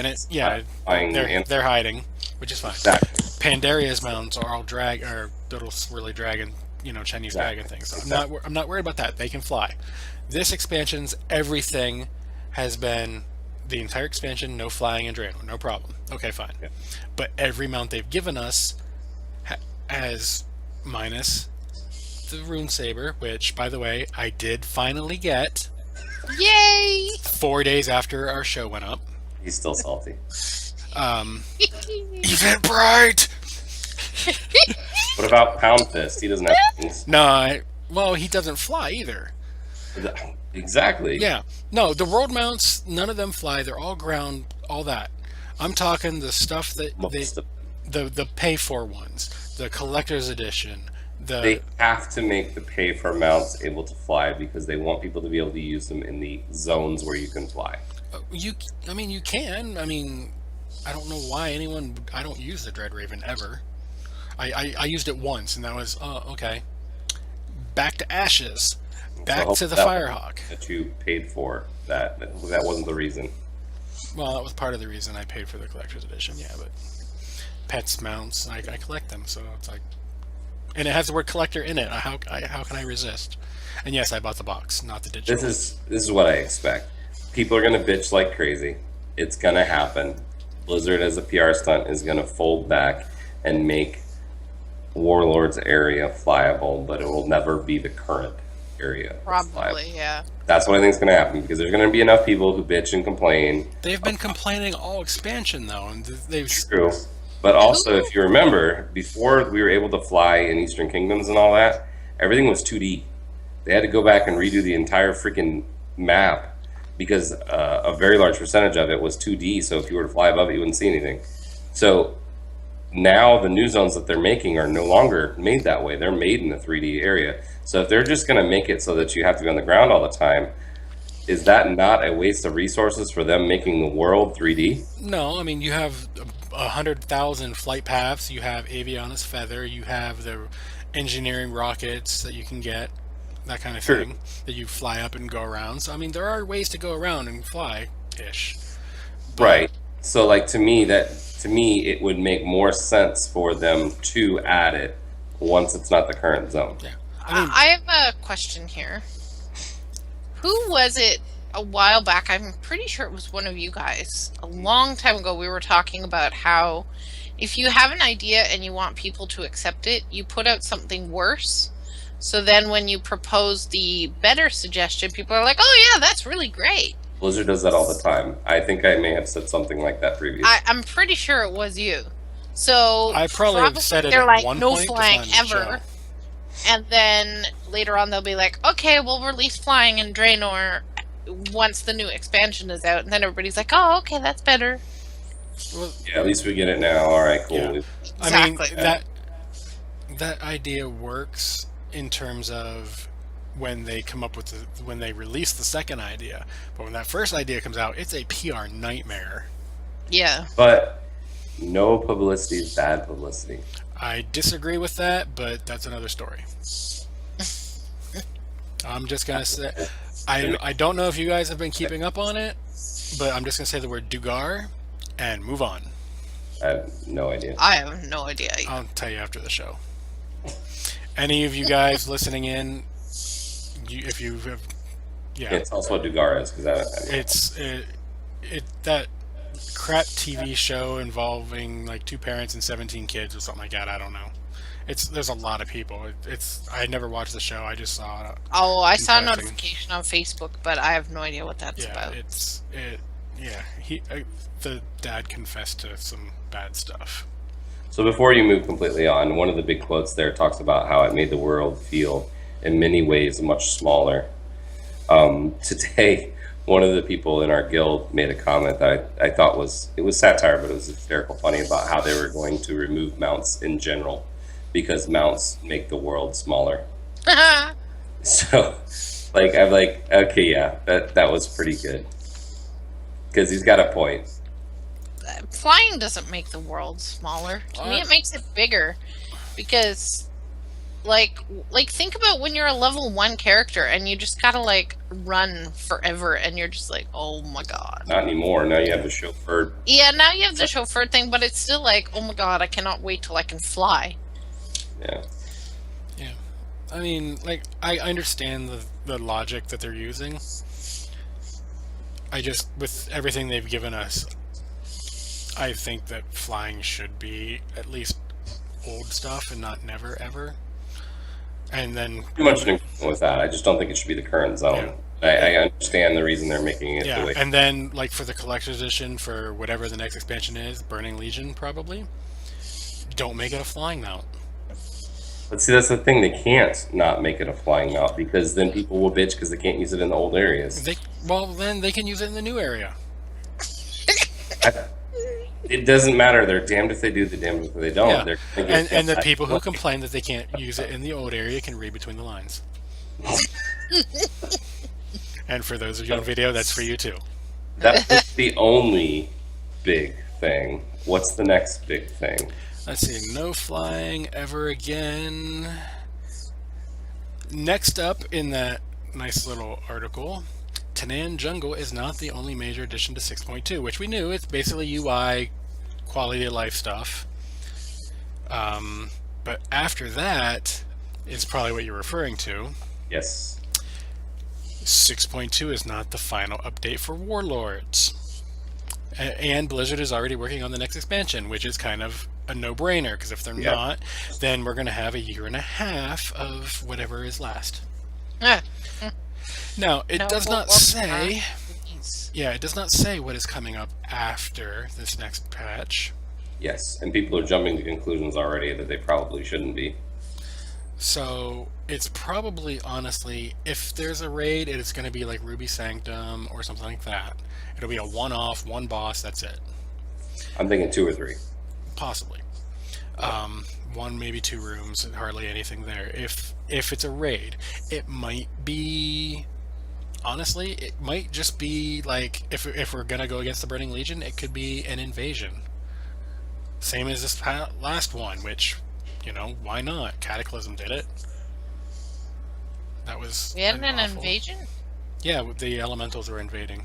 and they're hiding, which is fine. Exactly. Pandaria's mounts are all little swirly dragon, Chinese dragon things. So I'm not worried about that. They can fly. This expansion's everything has been the entire expansion, no flying in Draenor, no problem. Okay, fine. Yeah. But every mount they've given us has minus the Rune Saber, which, by the way, I did finally get. Yay! 4 days after our show went up. He's still salty. Eventbrite! What about Pound Fist? He doesn't have wings. No, well, he doesn't fly either. Exactly. Yeah. No, the world mounts, none of them fly. They're all ground, all that. I'm talking the stuff that Most of the pay for ones. the collector's edition, They have to make the pay for mounts able to fly because they want people to be able to use them in the zones where you can fly. you can. I don't know why anyone. I don't use the DreadRaven ever. I used it once, and that was okay. Back to ashes. Back to the Firehawk. That you paid for that wasn't the reason. Well, that was part of the reason I paid for the collector's edition. Yeah, but pets, mounts, I collect them, so it's like, and it has the word collector in it. How can I resist? And yes, I bought the box, not the digital. This is what I expect. People are gonna bitch like crazy. It's gonna happen. Blizzard, as a PR stunt, is gonna fold back and make Warlord's area flyable, but it will never be the current area. Probably, yeah. That's what I think is going to happen, because there's going to be enough people who bitch and complain. They've been complaining all expansion though, and they've True. But also, if you remember, before we were able to fly in Eastern Kingdoms and all that, everything was 2D. They had to go back and redo the entire freaking map because a very large percentage of it was 2D. So if you were to fly above it, you wouldn't see anything. So now the new zones that they're making are no longer made that way. They're made in the 3D area. So if they're just going to make it so that you have to be on the ground all the time, is that not a waste of resources for them making the world 3D? No, you have 100,000 flight paths. You have Aviana's Feather. You have the engineering rockets that you can get, that kind of thing, that you fly up and go around. So there are ways to go around and fly-ish. Right. So to me, it would make more sense for them to add it once it's not the current zone. Yeah. I have a question here. Who was it a while back? I'm pretty sure it was one of you guys. A long time ago, we were talking about how if you have an idea and you want people to accept it, you put out something worse. So then when you propose the better suggestion, people are like, oh yeah, that's really great. Blizzard does that all the time. I think I may have said something like that previously. I'm pretty sure it was you. So I probably said it they're at like, one no point. flying ever. And then later on they'll be like, okay, we'll release flying in Draenor once the new expansion is out. And then everybody's like, oh, okay, that's better. Well, yeah, at least we get it now. All right, cool. Yeah. Exactly. That idea works in terms of when they come up with when they release the second idea. But when that first idea comes out, it's a PR nightmare. Yeah. But no publicity is bad publicity. I disagree with that, but that's another story. I'm just going to say, I don't know if you guys have been keeping up on it, but I'm just going to say the word Dugar and move on. I have no idea. I have no idea. I'll tell you after the show. Any of you guys listening in, if you have, yeah. It's also what Dugar is, because It's that crap TV show involving like 2 parents and 17 kids or something like that. I don't know. There's a lot of people. I never watched the show. I just saw it. Oh, I saw a notification on Facebook, but I have no idea what that's about. The dad confessed to some bad stuff. So before you move completely on, one of the big quotes there talks about how it made the world feel in many ways much smaller. Today, one of the people in our guild made a comment that I thought was satire, but it was hysterical funny about how they were going to remove mounts in general because mounts make the world smaller. So, I'm like, okay, yeah, that was pretty good. Because he's got a point. Flying doesn't make the world smaller. To me, it makes it bigger. Because, think about when you're a level 1 character and you just gotta, run forever and you're just like, oh my god. Not anymore. Now you have the chauffeur. Yeah, now you have the chauffeur thing, but it's still like, oh my god, I cannot wait till I can fly. Yeah. Yeah. I understand the logic that they're using. With everything they've given us, I think that flying should be at least old stuff and not never ever. And then too much with that. I just don't think it should be the current zone. Yeah. I understand the reason they're making it the way. And then for the collector's edition for whatever the next expansion is, Burning Legion probably, don't make it a flying mount. But see, that's the thing. They can't not make it a flying mount because then people will bitch because they can't use it in the old areas. Then they can use it in the new area. It doesn't matter. They're damned if they do, they're damned if they don't. Yeah. They're gonna get And the that people who way. complain that they can't use it in the old area can read between the lines. And for those of you on video, that's for you too. That's the only big thing. What's the next big thing? Let's see, no flying ever again. Next up in that nice little article, Tanan Jungle is not the only major addition to 6.2, which we knew. It's basically UI, quality of life stuff. But after that is probably what you're referring to. Yes. 6.2 is not the final update for Warlords. And Blizzard is already working on the next expansion, which is kind of a no-brainer, because if they're not, then we're going to have a year and a half of whatever is last. Now, it does not say... Yeah, it does not say what is coming up after this next patch. Yes, and people are jumping to conclusions already that they probably shouldn't be. So it's probably, honestly, if there's a raid, it's going to be like Ruby Sanctum or something like that. It'll be a one-off, one boss, that's it. I'm thinking 2 or 3. Possibly. One, maybe 2 rooms, hardly anything there. If it's a raid, it might be... Honestly, it might just be like, if we're going to go against the Burning Legion, it could be an invasion. Same as this last one, which, you know, why not? Cataclysm did it. That was... We had an awful. invasion? Yeah, the elementals were invading.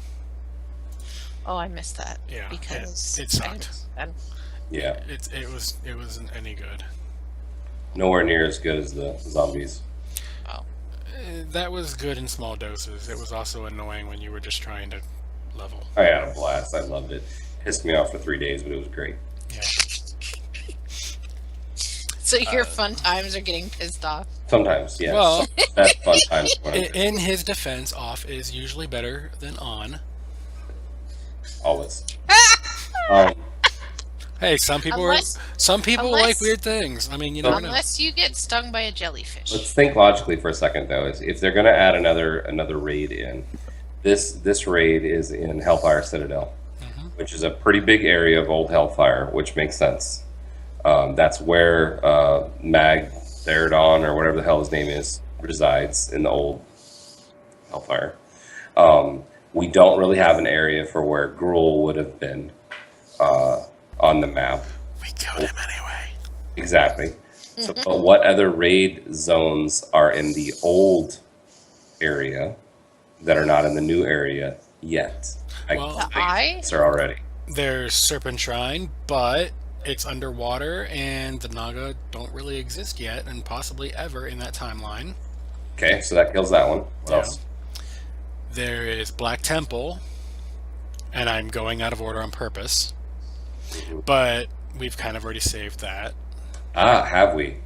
Oh, I missed that. Yeah, Because it sucked. Yeah. It wasn't any good. Nowhere near as good as the zombies. That was good in small doses. It was also annoying when you were just trying to level. I had a blast. I loved it. Pissed me off for 3 days, but it was great. Yeah. So your fun times are getting pissed off. Sometimes, yeah. Well- That's fun times. when I'm In his defense, off is usually better than on. always. Hey, some people Unless- like weird things. I mean, you never know. Unless you get stung by a jellyfish. Let's think logically for a second, though. If they're going to add another raid in, this raid is in Hellfire Citadel, which is a pretty big area of old Hellfire, which makes sense. That's where Mag Theridon, or whatever the hell his name is, resides in the old Hellfire. We don't really have an area for where Gruul would have been on the map. We killed him anyway. Exactly. So, but what other raid zones are in the old area that are not in the new area yet? Well, They're already. There's Serpent Shrine, but it's underwater, and the Naga don't really exist yet, and possibly ever in that timeline. Okay, so that kills that one. What Yeah. else? There is Black Temple, and I'm going out of order on purpose, but we've kind of already saved that. Ah, have we?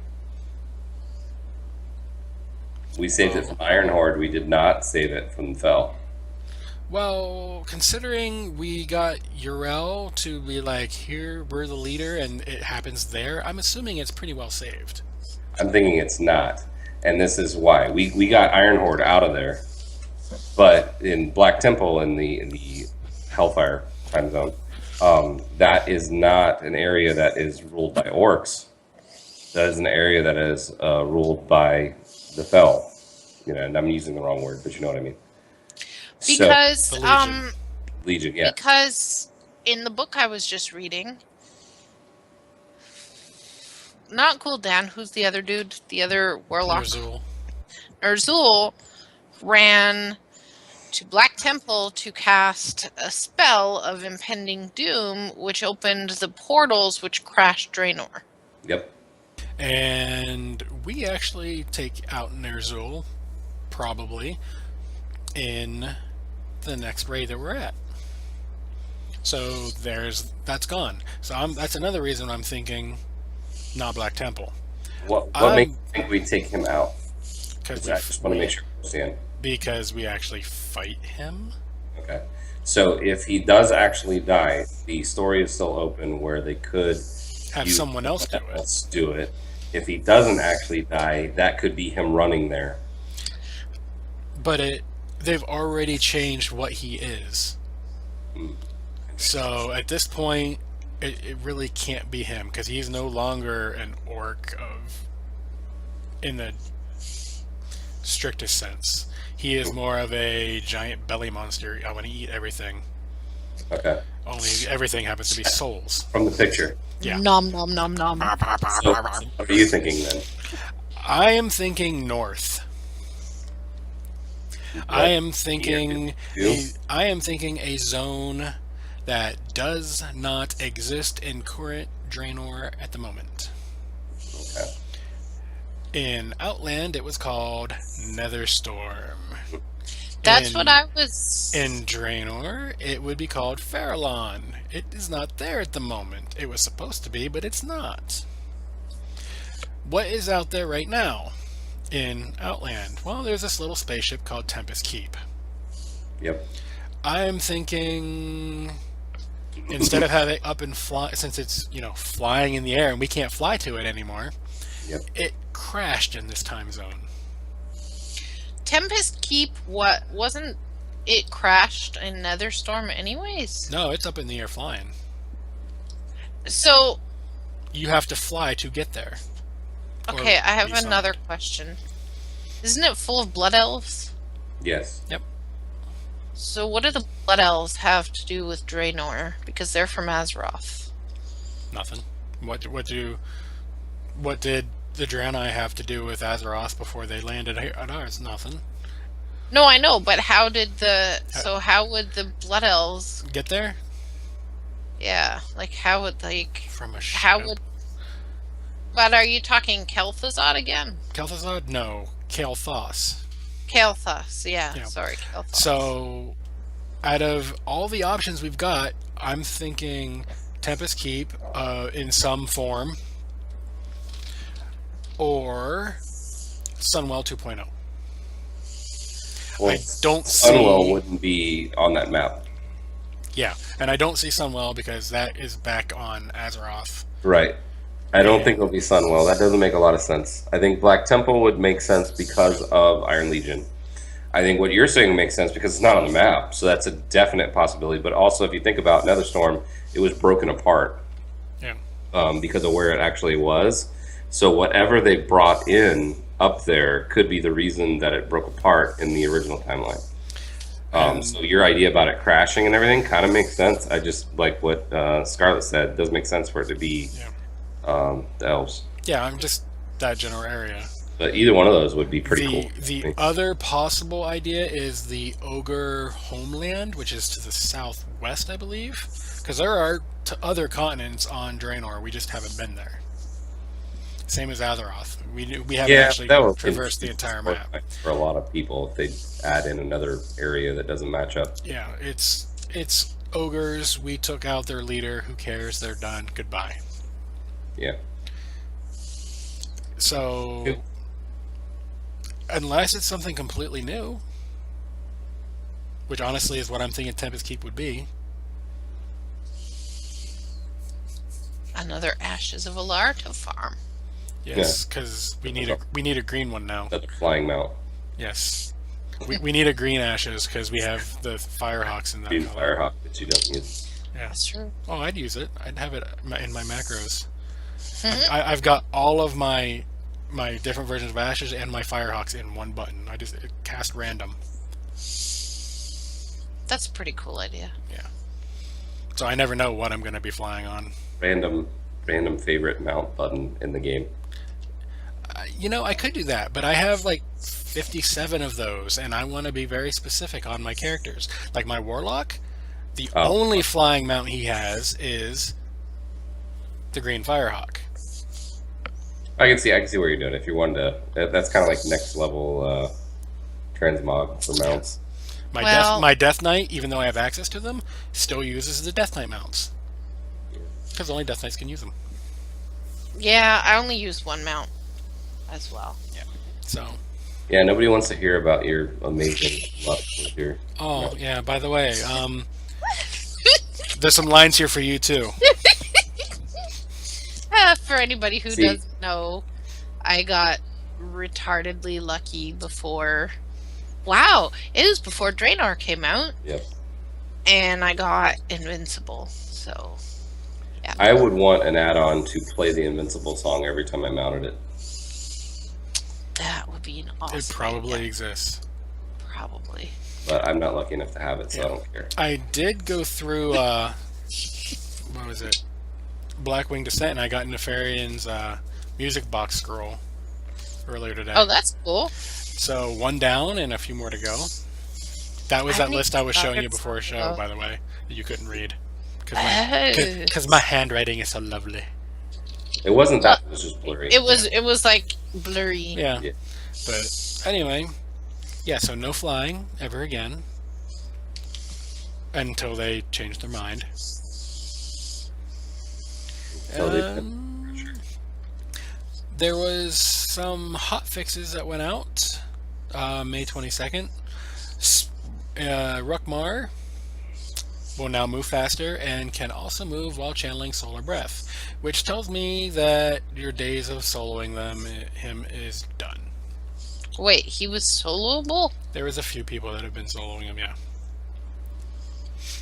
We saved it from Iron Horde. We did not save it from Fel. Well, considering we got Urel to be like, here, we're the leader, and it happens there, I'm assuming it's pretty well saved. I'm thinking it's not. And this is why. We got Iron Horde out of there. But in Black Temple, in the Hellfire time zone, that is not an area that is ruled by orcs. That is an area that is ruled by the Fel. You know, and I'm using the wrong word, but you know what I mean. Because the Legion. Legion, yeah. because in the book I was just reading, not Gul'dan, who's the other dude, the other warlock, Ner'zhul. Ner'zhul ran to Black Temple to cast a spell of impending doom, which opened the portals which crashed Draenor. Yep. And we actually take out Ner'zhul, probably, in the next raid that we're at. So that's gone. So that's another reason I'm thinking not Black Temple. What makes you think we take him out? I just want to make sure we understand. Because we actually fight him. Okay. So if he does actually die, the story is still open where they could Have use someone else do it. do it. If he doesn't actually die, that could be him running there. But they've already changed what he is. So at this point, it really can't be him because he's no longer an orc in the strictest sense. He is more of a giant belly monster. I want to eat everything. Okay. Only everything happens to be souls. From the picture. Yeah. Nom nom nom nom. So, what are you thinking then? I am thinking north. I am thinking a zone that does not exist in current Draenor at the moment. Okay. In Outland, it was called Netherstorm. That's what I was. In Draenor, it would be called Farallon. It is not there at the moment. It was supposed to be, but it's not. What is out there right now in Outland? Well, there's this little spaceship called Tempest Keep. Yep. I'm thinking instead of having up and fly, since it's flying in the air and we can't fly to it anymore, Yep. it crashed in this time zone. Tempest Keep, what wasn't it crashed in Netherstorm anyways? No, it's up in the air flying. So, You have to fly to get there. Or okay, I have be summoned. another question. Isn't it full of blood elves? Yes. Yep. So what do the blood elves have to do with Draenor? Because they're from Azeroth. Nothing. What did the Draenei have to do with Azeroth before they landed here at ours? Nothing. No, I know, but how would the blood elves? Get there Yeah, like how would from a ship. how would? But are you talking Kel'Thuzad again? Kel'Thuzad? No, Kael'thas. Kael'thas, yeah. Yeah. Sorry, Kael'thas. So, out of all the options we've got, I'm thinking Tempest Keep in some form, or Sunwell 2.0. Well, I don't Sunwell see. wouldn't be on that map. Yeah, and I don't see Sunwell because that is back on Azeroth. Right. I don't think it'll be Sunwell. That doesn't make a lot of sense. I think Black Temple would make sense because of Iron Legion. I think what you're saying makes sense because it's not on the map, so that's a definite possibility. But also, if you think about Netherstorm, it was broken apart Yeah. because of where it actually was. So whatever they brought in up there could be the reason that it broke apart in the original timeline. So your idea about it crashing and everything kind of makes sense. I just like what Scarlett said. It does make sense for it to be the elves. Yeah, I'm just that general area. But either one of those would be pretty cool. The other possible idea is the Ogre homeland, which is to the southwest, I believe. Because there are other continents on Draenor, we just haven't been there. Same as Azeroth. We haven't actually traversed the entire map. For a lot of people, if they add in another area that doesn't match up. Yeah, it's ogres. We took out their leader. Who cares? They're done. Goodbye. Yeah. So, Yep. Unless it's something completely new, which honestly is what I'm thinking Tempest Keep would be. Another Ashes of Alarta farm. Yes, because we need a green one now. Another flying mount. Yes, we need a green Ashes because we have the Firehawks in that Green color. Firehawk that you don't use. Yeah. That's true. Oh, I'd use it. I'd have it in my macros. I've got all of my different versions of Ashes and my Firehawks in one button. I just cast random. That's a pretty cool idea. Yeah. So I never know what I'm going to be flying on. Random favorite mount button in the game. I could do that, but I have like 57 of those, and I want to be very specific on my characters. Like my Warlock, the only flying mount he has is the Green Firehawk. I can see where you're doing it. If you wanted to, that's kind of like next level transmog for mounts. My Death Knight, even though I have access to them, still uses the Death Knight mounts. Because only Death Knights can use them. Yeah, I only use one mount as well. Yeah. So. Yeah, nobody wants to hear about your amazing luck with your. Oh, yeah, by the way, there's some lines here for you, too. For anybody who doesn't know, I got retardedly lucky before. Wow, it was before Draenor came out. Yep. And I got invincible. So Yeah. I would want an add-on to play the Invincible song every time I mounted it. That would be an awesome It probably idea. exists. Probably. But I'm not lucky enough to have it, so Yeah. I don't care. I did go through, what was it? Blackwing Descent, and I got Nefarian's music box scroll earlier today. Oh, that's cool. So 1 down and a few more to go. That was that list I was showing you before a show, by the way, that you couldn't read. Because my handwriting is so lovely. It wasn't that, it was just blurry. It was like blurry. Yeah. Yeah. But anyway, yeah, so no flying ever again. Until they change their mind. So There was some hot fixes that went out May 22nd. Rukmar will now move faster and can also move while channeling Solar Breath, which tells me that your days of soloing him is done. Wait, he was soloable? There was a few people that have been soloing him, yeah.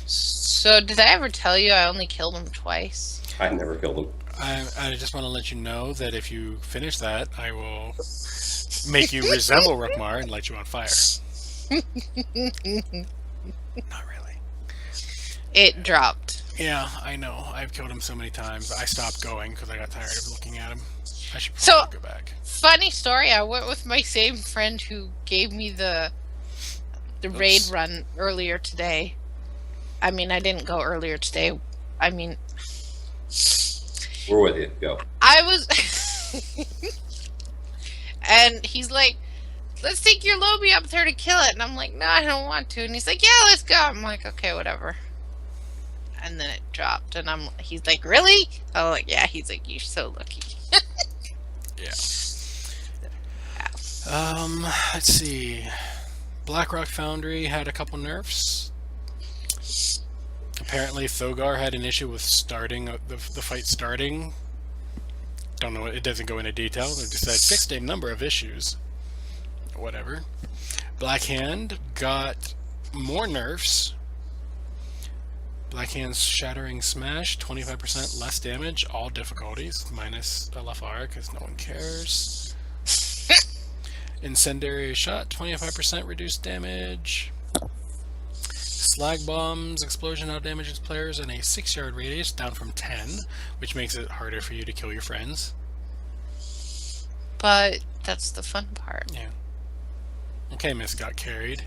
So did I ever tell you I only killed him twice? I never killed him. I just want to let you know that if you finish that, I will make you resemble Rukmar and light you on fire. Not really. It dropped. Yeah, I know. I've killed him so many times. I stopped going because I got tired of looking at him. I should probably go back. Funny story, I went with my same friend who gave me the raid run earlier today. I mean, I didn't go earlier today. I mean... We're with you. Go. I was... and he's like, let's take your Lobby up there to kill it. And I'm like, no, I don't want to. And he's like, yeah, let's go. I'm like, okay, whatever. And then it dropped. And he's like, really? I'm like, yeah. He's like, you're so lucky. Yeah. Let's see. Blackrock Foundry had a couple nerfs. Apparently, Thogar had an issue with starting the fight starting. Don't know. It doesn't go into detail. It just said fixed a number of issues. Whatever. Blackhand got more nerfs. Blackhand's Shattering Smash, 25% less damage, all difficulties, minus LFR because no one cares. Incendiary Shot, 25% reduced damage. Slag Bombs, Explosion out-damages players in a 6-yard radius, down from 10, which makes it harder for you to kill your friends. But that's the fun part. Yeah. Okay, Miss got carried.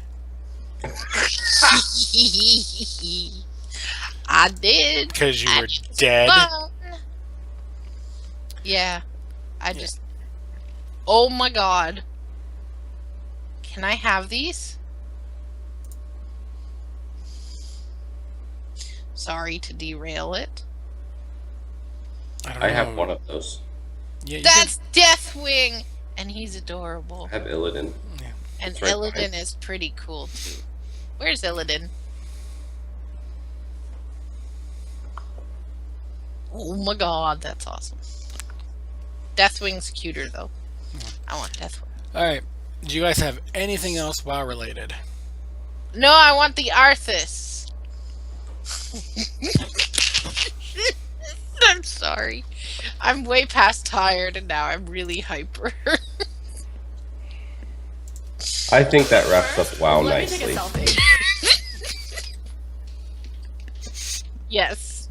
I did. Because you were dead. Fun. Yeah. I just... Oh my god. Can I have these? Sorry to derail it. I have one of those. Yeah, That's Deathwing! And he's adorable. I have Illidan. Yeah. And That's right Illidan behind. is pretty cool too. Where's Illidan? Oh my god, that's awesome. Deathwing's cuter though. I want Deathwing. Alright. Do you guys have anything else WoW related? No, I want the Arthas. I'm sorry. I'm way past tired and now I'm really hyper. I think that wraps up WoW Let me take a nicely. selfie. Yes.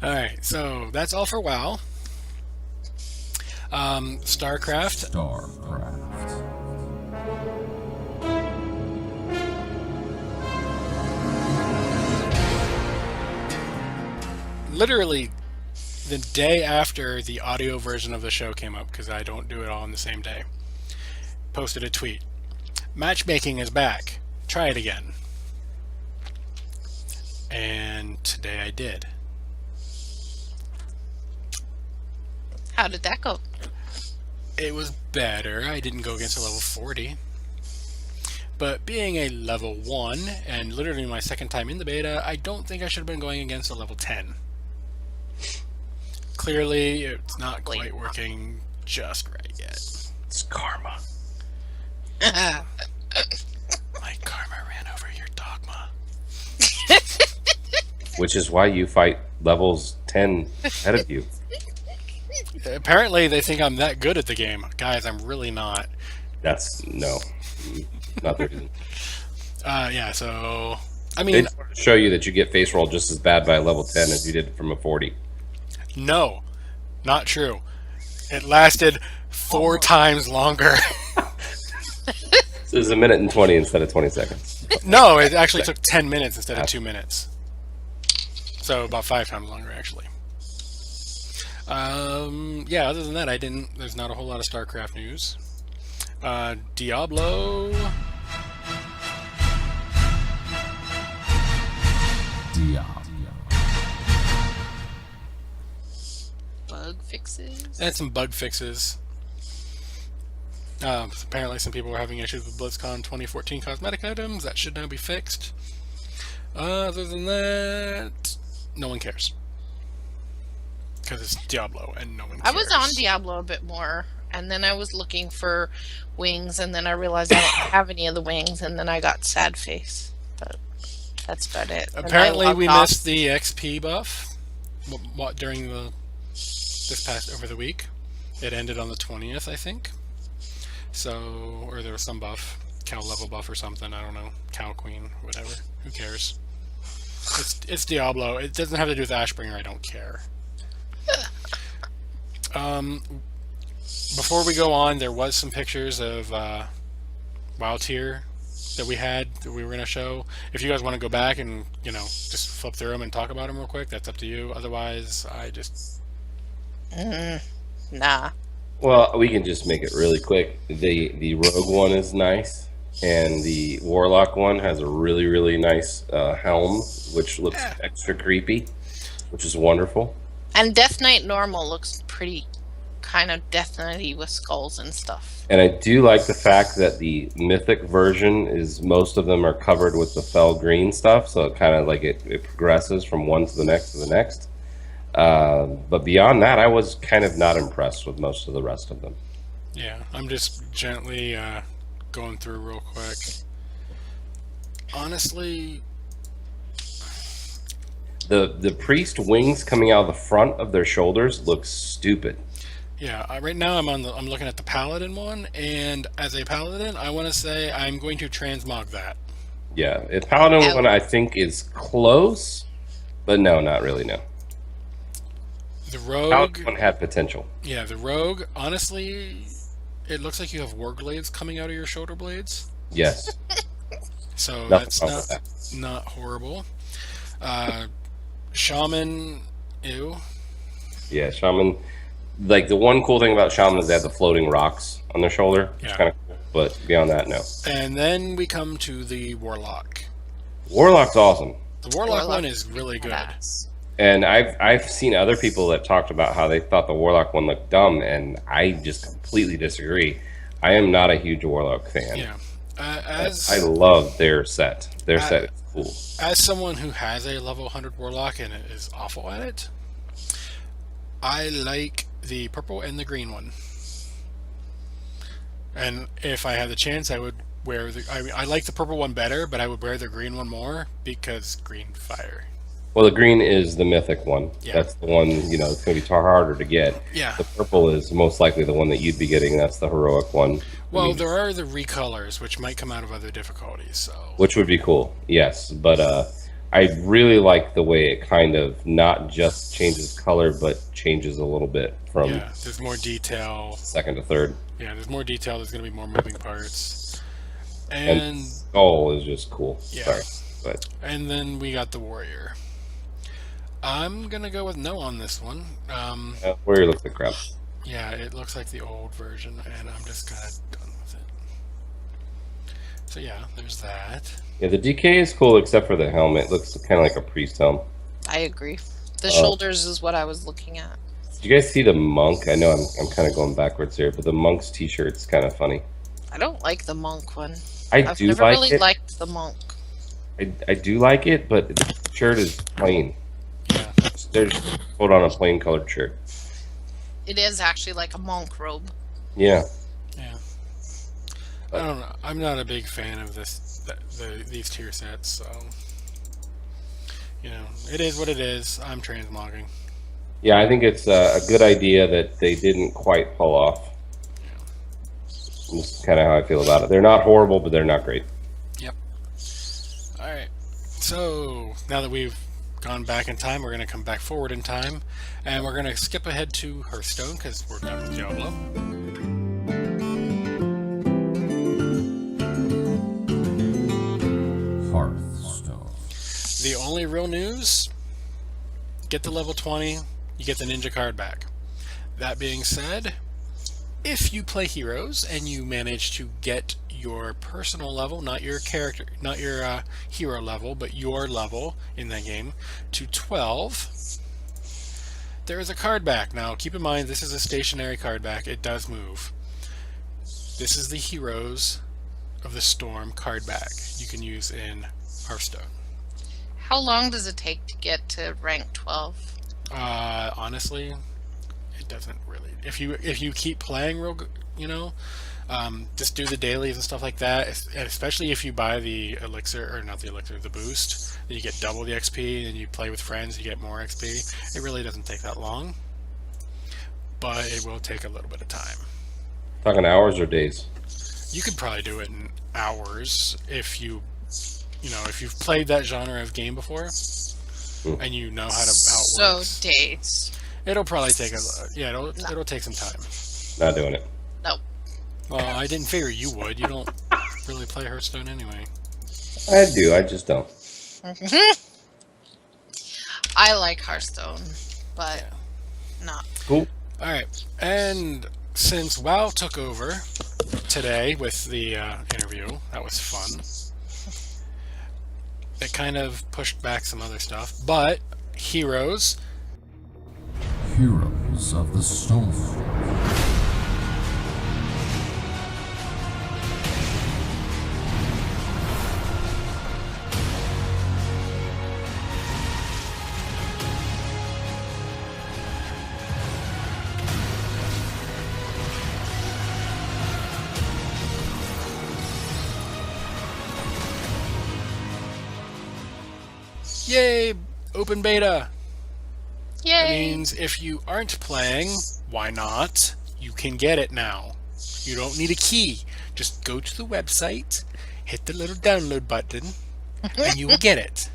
Alright, so that's all for WoW. StarCraft. StarCraft. Literally the day after the audio version of the show came up, because I don't do it all on the same day, posted a tweet. Matchmaking is back. Try it again. And today I did. How did that go? It was better. I didn't go against a level 40. But being a level 1, and literally my second time in the beta, I don't think I should have been going against a level 10. Clearly, it's not quite working just right yet. It's karma. My karma ran over your dogma. which is why you fight levels 10 ahead of you. Apparently, they think I'm that good at the game. Guys, I'm really not. That's no, not the reason. Yeah, so... I They mean, just want to show you that you get face roll just as bad by a level 10 as you did from a 40. no. Not true. It lasted 4 times longer. So it's a minute and 20 instead of 20 seconds. No, it actually took 10 minutes instead of 2 minutes. So about 5 times longer, actually. Yeah, other than that, there's not a whole lot of StarCraft news. Diablo. Bug fixes. Had some bug fixes. Apparently some people were having issues with BlizzCon 2014 cosmetic items. That should now be fixed. Other than that, no one cares. Because it's Diablo and no one cares. I was on Diablo a bit more, and then I was looking for wings, and then I realized I didn't have any of the wings, and then I got sad face. But that's about it. And Apparently I we logged off. missed the XP buff during this past over the week. It ended on the 20th, I think. So, or there was some buff, cow level buff or something. I don't know, cow queen, whatever. Who cares? It's Diablo. It doesn't have to do with Ashbringer. I don't care. Before we go on, there was some pictures of WoW tier that we were going to show. If you guys want to go back and just flip through them and talk about them real quick, that's up to you. Otherwise, I just Nah. Well, we can just make it really quick. The rogue one is nice, and the warlock one has a really, really nice helm, which looks extra creepy, which is wonderful. And Death Knight normal looks pretty kind of Death Knight-y with skulls and stuff. And I do like the fact that the mythic version is most of them are covered with the fell green stuff, so it kind of like it progresses from one to the next to the next. But beyond that, I was kind of not impressed with most of the rest of them. Yeah, I'm just gently going through real quick. Honestly, the priest wings coming out of the front of their shoulders look stupid. yeah. Right now, I'm looking at the paladin one, and as a paladin, I want to say I'm going to transmog that. Yeah, the paladin one I think is close, but no, not really. No, The rogue. paladin one had potential. Yeah, the rogue. Honestly, it looks like you have war blades coming out of your shoulder blades. Yes, So nothing that's wrong with that. not horrible. Shaman, ew. Yeah, shaman. Like the one cool thing about shaman is they have the floating rocks on their shoulder. It's Yeah. kind of cool, but beyond that, no. And then we come to the warlock. Warlock's awesome. The warlock one is really good. Badass. And I've seen other people that talked about how they thought the Warlock one looked dumb, and I just completely disagree. I am not a huge Warlock fan. Yeah. I love their set. Their set is cool. As someone who has a level 100 warlock and is awful at it, I like the purple and the green one. And if I had the chance, I would wear I like the purple one better, but I would wear the green one more because green fire. Well, the green is the mythic one. Yeah. That's the one, it's going to be harder to get. Yeah. The purple is most likely the one that you'd be getting. That's the heroic one. Well, there are the recolors, which might come out of other difficulties. So Which would be cool, yes. But I really like the way it kind of not just changes color, but changes a little bit from yeah, there's more detail. second to third. Yeah, there's more detail. There's going to be more moving parts. And And skull is just cool. Yeah. Sorry, but and then we got the warrior. I'm gonna go with no on this one. warrior looks like crap. Yeah, it looks like the old version, and I'm just kind of done with it. So yeah, there's that. Yeah, the DK is cool except for the helmet. It looks kind of like a priest helm. I agree. The shoulders is what I was looking at. Did you guys see the monk? I know I'm kind of going backwards here, but the monk's t-shirt's kind of funny. I don't like the monk one. I've I've never like really it. liked the monk. I do like it, but the shirt is plain. Yeah, There's put on a plain colored shirt. It is actually like a monk robe. Yeah. yeah. I don't know. I'm not a big fan of these tier sets. So You know, it is what it is. I'm transmogging. Yeah, I think it's a good idea that they didn't quite pull off. That's kind of how I feel about it. They're not horrible, but they're not great. Yep. All right. So now that we've gone back in time, we're going to come back forward in time, and we're going to skip ahead to Hearthstone because we're done with Diablo. Hearthstone. The only real news: get to level 20, you get the ninja card back. That being said, if you play heroes and you manage to get your personal level, not your character, not your hero level, but your level in that game, to 12, there is a card back. Now, keep in mind, this is a stationary card back. It does move. This is the Heroes of the Storm card back you can use in Hearthstone. How long does it take to get to rank 12? Honestly, it doesn't really. If you keep playing real good, you know, just do the dailies and stuff like that. Especially if you buy the elixir, or not the elixir, the boost, you get double the XP, and you play with friends, you get more XP. It really doesn't take that long, but it will take a little bit of time. Talking hours or days? You could probably do it in hours if if you've played that genre of game before and you know how it works. So days. It'll probably take it'll take some time. Not doing it. Nope. Well, I didn't figure you would. You don't really play Hearthstone anyway. I do. I just don't. I like Hearthstone, but not. Cool. All right, and since WoW took over today with the interview, that was fun. It kind of pushed back some other stuff, but Heroes. Heroes of the Storm. Yay! Open beta! Yay! That means if you aren't playing, why not? You can get it now. You don't need a key. Just go to the website, hit the little download button, and you will get it.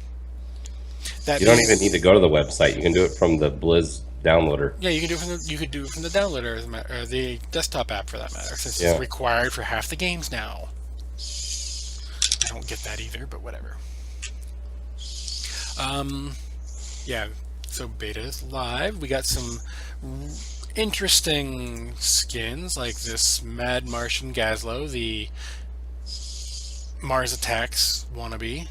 You don't even need to go to the website. You can do it from the Blizz downloader. Yeah, you can do it from the downloader or the desktop app for that matter, since it's required for half the games now. I don't get that either, but whatever. Yeah, so beta is live. We got some interesting skins, like this Mad Martian Gazlo, the Mars Attacks wannabe.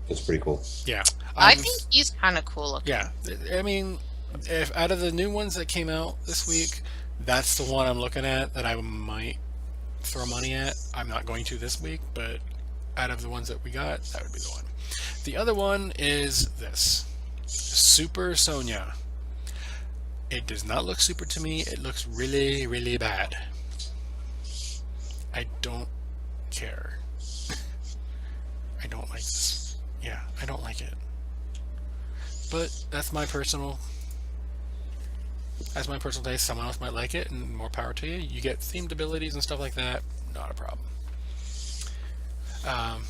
That's pretty cool. Yeah. I think he's kind of cool looking. Yeah, I mean, if out of the new ones that came out this week, that's the one I'm looking at that I might throw money at. I'm not going to this week, but out of the ones that we got, that would be the one. The other one is this. Super Sonya. It does not look super to me. It looks really, really bad. I don't care. I don't like this. Yeah, I don't like it. But that's my personal taste. Someone else might like it, and more power to you. You get themed abilities and stuff like that. Not a problem.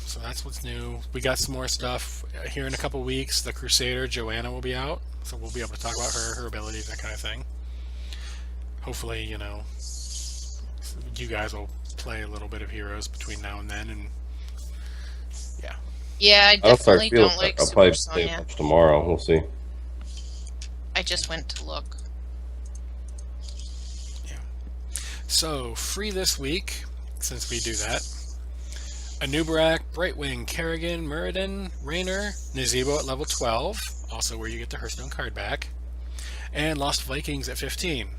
So that's what's new. We got some more stuff here in a couple weeks. The Crusader Joanna will be out, so we'll be able to talk about her abilities, that kind of thing. Hopefully, you guys will play a little bit of Heroes between now and then, and yeah. Yeah, I definitely don't like I'll Super probably play Sonya. tomorrow. We'll see. I just went to look. Yeah. So free this week, since we do that. Anubarak, Brightwing, Kerrigan, Muradin, Raynor, Nazebo at level 12, also where you get the Hearthstone card back, and Lost Vikings at 15.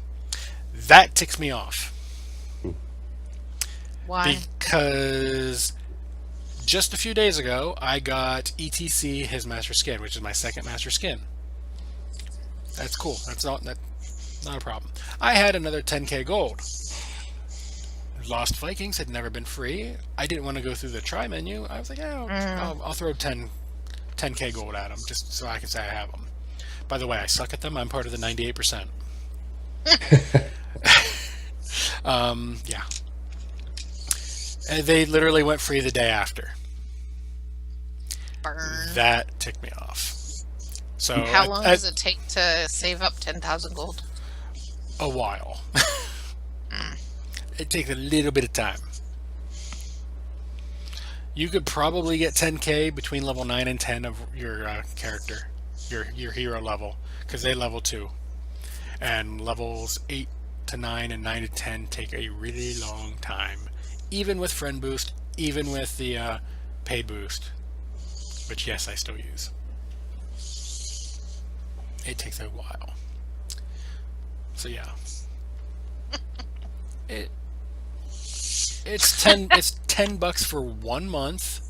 That ticks me off. Why? Because just a few days ago, I got ETC his Master Skin, which is my second Master Skin. That's cool. That's not a problem. I had another 10k gold. Lost Vikings had never been free. I didn't want to go through the try menu. I was like, I'll throw 10 10k gold at them, just so I can say I have them. By the way, I suck at them. I'm part of the 98%. Yeah. And they literally went free the day after. Burn. That ticked me off. So How long does it take to save up 10,000 gold? A while. It takes a little bit of time. You could probably get 10k between level 9 and 10 of your character, your hero level, because they level 2. And levels 8 to 9 and 9 to 10 take a really long time. Even with friend boost, even with the paid boost. Which, yes, I still use. It takes a while. So, yeah. It's $10 for 1 month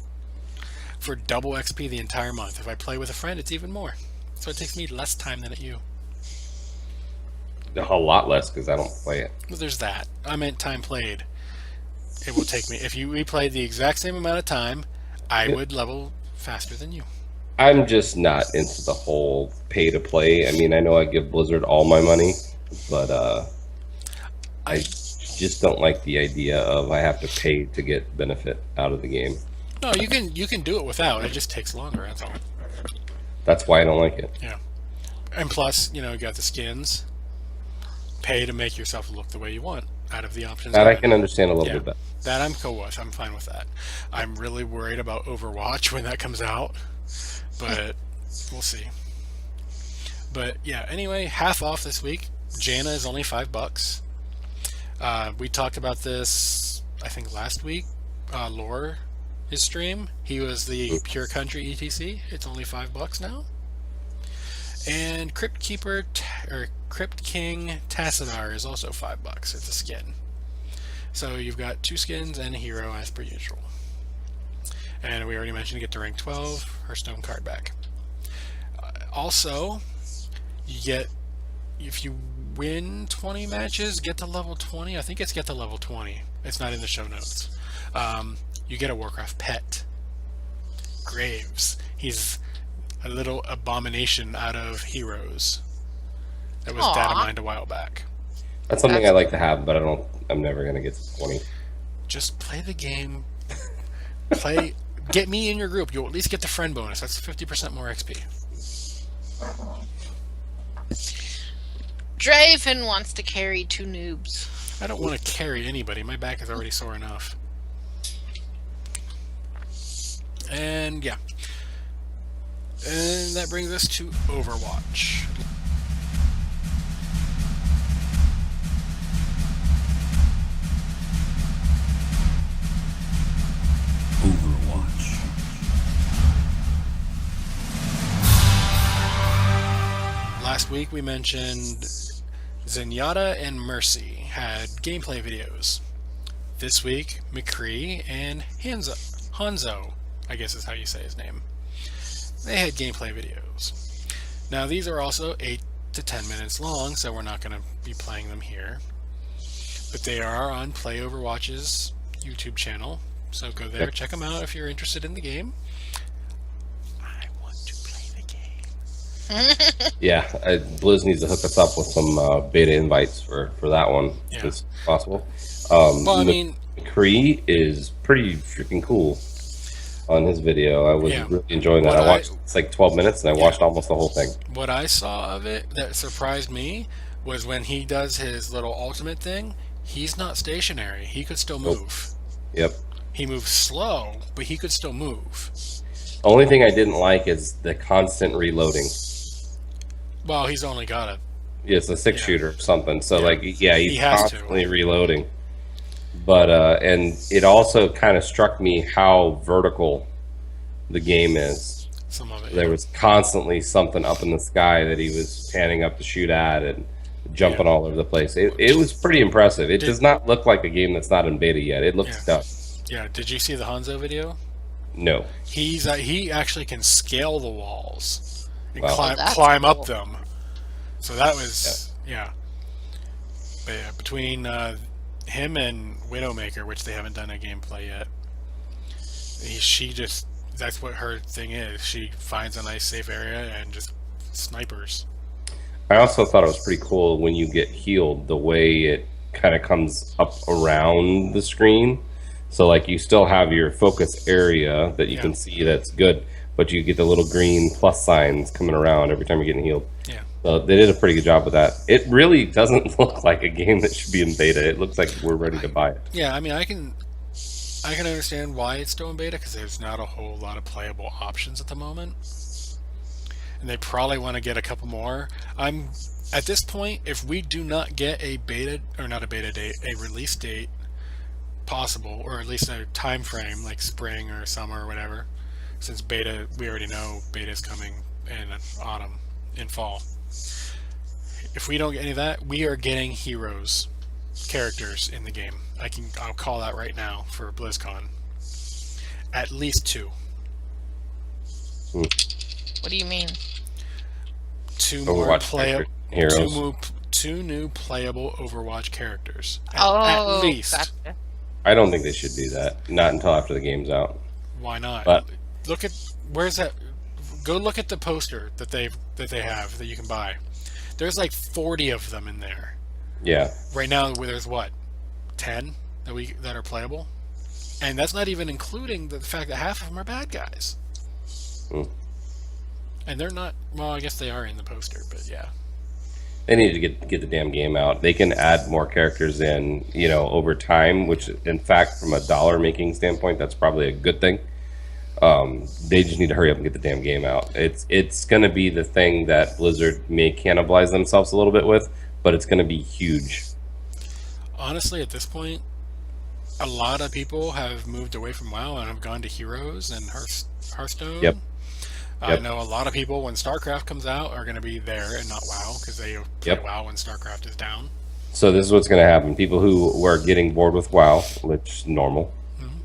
for double XP the entire month. If I play with a friend, it's even more. So it takes me less time than at you. A lot less because I don't play it. Well, there's that. I meant time played. It will take me, if we played the exact same amount of time, I would level faster than you. I'm just not into the whole pay to play. I mean, I know I give Blizzard all my money, but I just don't like the idea of I have to pay to get benefit out of the game. No, you can do it without. It just takes longer, that's all. That's why I don't like it. Yeah. And plus, you got the skins. Pay to make yourself look the way you want out of the options. That I can understand a little bit better. That I'm cool with. I'm fine with that. I'm really worried about Overwatch when that comes out, but we'll see. But yeah, anyway, half off this week. Jana is only $5. We talked about this, I think, last week. Lore, his stream. He was the Pure Country ETC. It's only $5 now. And Crypt King Tassadar is also $5. It's a skin. So you've got 2 skins and a hero as per usual. And we already mentioned get to rank 12, Hearthstone card back. Also, you get, if you win 20 matches, get to level 20. I think it's get to level 20. It's not in the show notes. You get a Warcraft pet. Graves. He's a little abomination out of Heroes. That was data mined a while back. That's something I like to have, but I'm never gonna get to 20. Just play the game. Get me in your group. You'll at least get the friend bonus. That's 50% more XP. Draven wants to carry 2 noobs. I don't want to carry anybody. My back is already sore enough. And yeah. And that brings us to Overwatch. Overwatch. Last week we mentioned Zenyatta and Mercy had gameplay videos. This week, McCree and Hanzo, I guess is how you say his name. They had gameplay videos. Now these are also 8 to 10 minutes long, so we're not going to be playing them here. But they are on Play Overwatch's YouTube channel, so go there, check them out if you're interested in the game. I want to play the game. Yeah, Blizz needs to hook us up with some beta invites for that one, if it's possible. Well, I mean, McCree is pretty freaking cool on his video. I was really enjoying that. I watched it's like 12 minutes, and I watched almost the whole thing. What I saw of it that surprised me was when he does his little ultimate thing, he's not stationary. He could still move. Yep. He moves slow, but he could still move. Only thing I didn't like is the constant reloading. Well, he's only got a... Yeah, it's a 6-shooter or something. So, he's He has constantly reloading. But, and it also kind of struck me how vertical the game is. Some of it. There was constantly something up in the sky that he was panning up to shoot at and jumping all over the place. It was pretty impressive. It does not look like a game that's not in beta yet. It looks tough. Yeah, did you see the Hanzo video? No. He actually can scale the walls and Wow. climb up them. So that was But yeah, between him and Widowmaker, which they haven't done a gameplay yet, she just that's what her thing is. She finds a nice safe area and just snipers. I also thought it was pretty cool when you get healed, the way it kind of comes up around the screen. So like you still have your focus area that you Yeah. can see that's good, but you get the little green plus signs coming around every time you're getting healed. Yeah. So they did a pretty good job with that. It really doesn't look like a game that should be in beta. It looks like we're ready to buy it. Yeah, I mean, I can understand why it's still in beta because there's not a whole lot of playable options at the moment, and they probably want to get a couple more. I'm at this point, if we do not get a beta or not a beta date, a release date possible, or at least a time frame like spring or summer or whatever, since beta we already know beta is coming in autumn, in fall. If we don't get any of that, we are getting heroes, characters in the game. I'll call that right now for BlizzCon. At least 2. What do you mean? 2 more Overwatch playable heroes. 2 new playable Overwatch characters. Oh, At least. gotcha. I don't think they should do that. Not until after the game's out. Why not? But- Look at where's that? Go look at the poster that they have that you can buy. There's like 40 of them in there Yeah. right now. Where there's what 10 that are playable, and that's not even including the fact that half of them are bad guys. Mm. And they're not. Well, I guess they are in the poster, but yeah. They need to get the damn game out. They can add more characters in, over time, which, in fact, from a dollar making standpoint, that's probably a good thing. They just need to hurry up and get the damn game out. It's going to be the thing that Blizzard may cannibalize themselves a little bit with, but it's going to be huge. Honestly, at this point, a lot of people have moved away from WoW and have gone to Heroes and Hearthstone. Yep. I know a lot of people, when StarCraft comes out, are going to be there and not WoW because they play WoW when StarCraft is down. So this is what's going to happen. People who were getting bored with WoW, which is normal,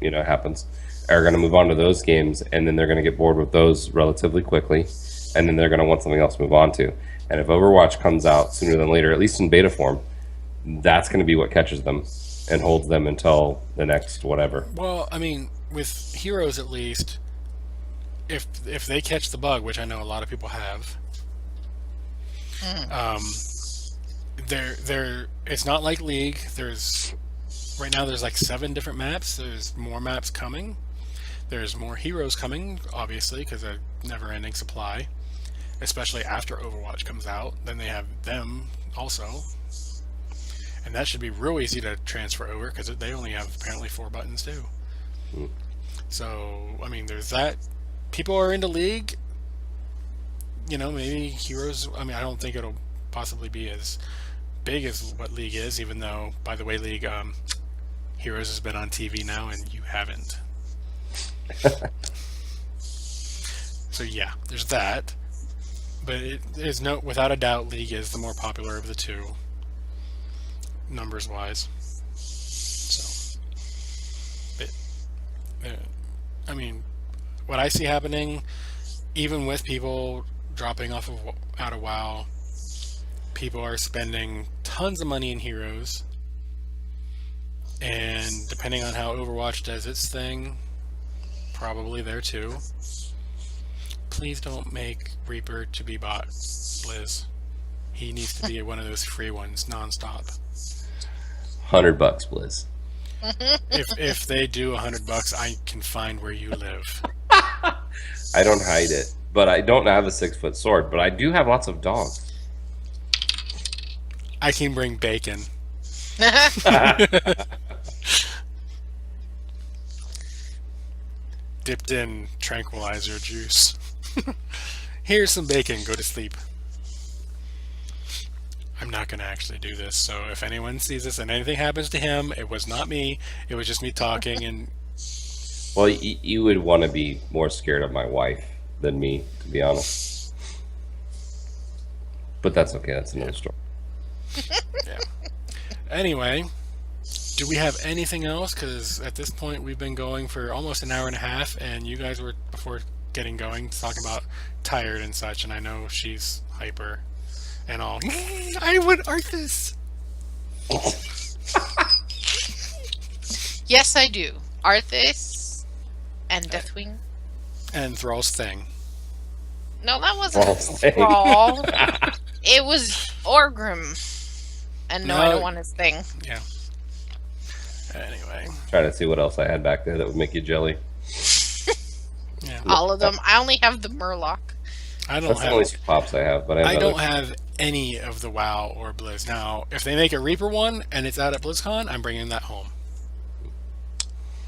happens, are going to move on to those games, and then they're going to get bored with those relatively quickly, and then they're going to want something else to move on to. And if Overwatch comes out sooner than later, at least in beta form, that's going to be what catches them and holds them until the next whatever. Well, I mean, with Heroes at least, if they catch the bug, which I know a lot of people have, it's not like League. Right now there's like 7 different maps. There's more maps coming. There's more heroes coming, obviously, because a never-ending supply, especially after Overwatch comes out. Then they have them also. And that should be real easy to transfer over because they only have apparently 4 buttons too. So, I mean, there's that. People are into League. Maybe Heroes. I mean, I don't think it'll possibly be as big as what League is, even though, by the way, League Heroes has been on TV now and you haven't. So yeah, there's that. But without a doubt, League is the more popular of the two, numbers wise. So, I mean, what I see happening, even with people dropping out of WoW, people are spending tons of money in Heroes, and depending on how Overwatch does its thing, probably there too. Please don't make Reaper to be bought, Blizz. He needs to be one of those free ones, nonstop. $100, Blizz. If they do $100, I can find where you live. I don't hide it, but I don't have a 6-foot sword, but I do have lots of dogs. I can bring bacon. Dipped in tranquilizer juice. Here's some bacon, go to sleep. I'm not going to actually do this, so if anyone sees this and anything happens to him, it was not me. It was just me talking. And Well, you would want to be more scared of my wife than me, to be honest. But that's okay, that's another story. yeah. Anyway, do we have anything else? Because at this point, we've been going for almost an hour and a half, and you guys were, before getting going, talking about tired and such, and I know she's hyper and all. I would Arthas. Yes, I do. Arthas and Deathwing. And Thrall's thing. No, that wasn't Thrall's thing. Thrall. It was Orgrim. And no, I No. don't want his thing. Yeah. Anyway. Trying to see what else I had back there that would make you jelly. Yeah. All of them. I only have the Murloc. I don't That's the have. only two pops I have, but I I don't have any of the WoW or Blizz. Now, if they make a Reaper one and it's out at BlizzCon, I'm bringing that home.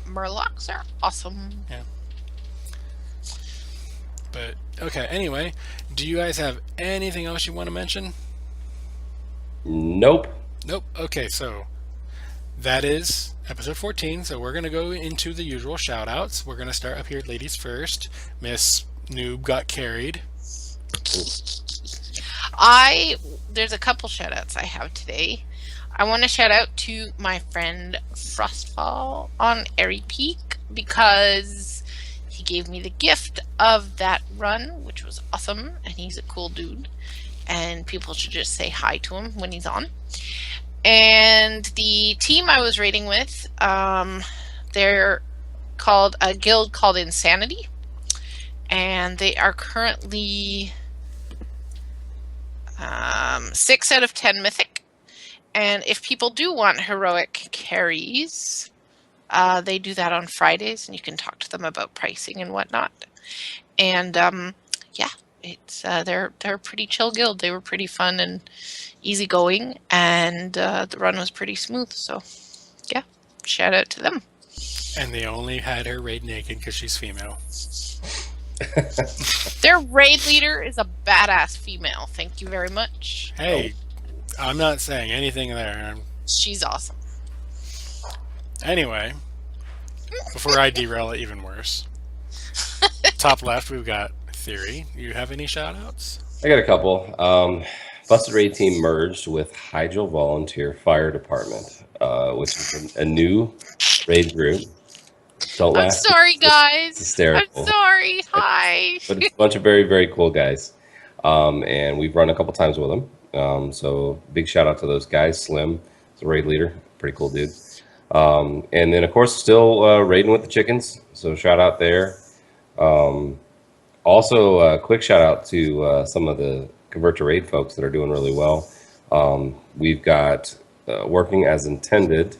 Murlocs are awesome. But okay. Anyway, do you guys have anything else you want to mention? Nope. Nope. Okay, so that is episode 14. So we're going to go into the usual shout outs. We're going to start up here, ladies first. Miss Noob got carried. There's a couple shout outs I have today. I want to shout out to my friend Frostfall on Airy Peak because he gave me the gift of that run, which was awesome, and he's a cool dude. And people should just say hi to him when he's on. And the team I was raiding with, they're called a guild called Insanity, and they are currently 6 out of 10 mythic. And if people do want heroic carries, they do that on Fridays, and you can talk to them about pricing and whatnot. And yeah, it's they're a pretty chill guild. They were pretty fun and easygoing, and the run was pretty smooth. So yeah, shout out to them. And they only had her raid naked because she's female. Their raid leader is a badass female. Thank you very much. Hey, I'm not saying anything there. She's awesome. Anyway, before I derail it even worse, top left we've got Theory. You have any shout outs? I got a couple. Busted Raid Team merged with Hydro Volunteer Fire Department, which is a new raid group. Don't I'm laugh. sorry, guys. It's hysterical. I'm sorry. Hi. But it's a bunch of very, very cool guys. And we've run a couple times with them. So big shout out to those guys. Slim is a raid leader. Pretty cool dude. And then, of course, still raiding with the chickens. So shout out there. Also, a quick shout out to some of the Convert to Raid folks that are doing really well. We've got Working as Intended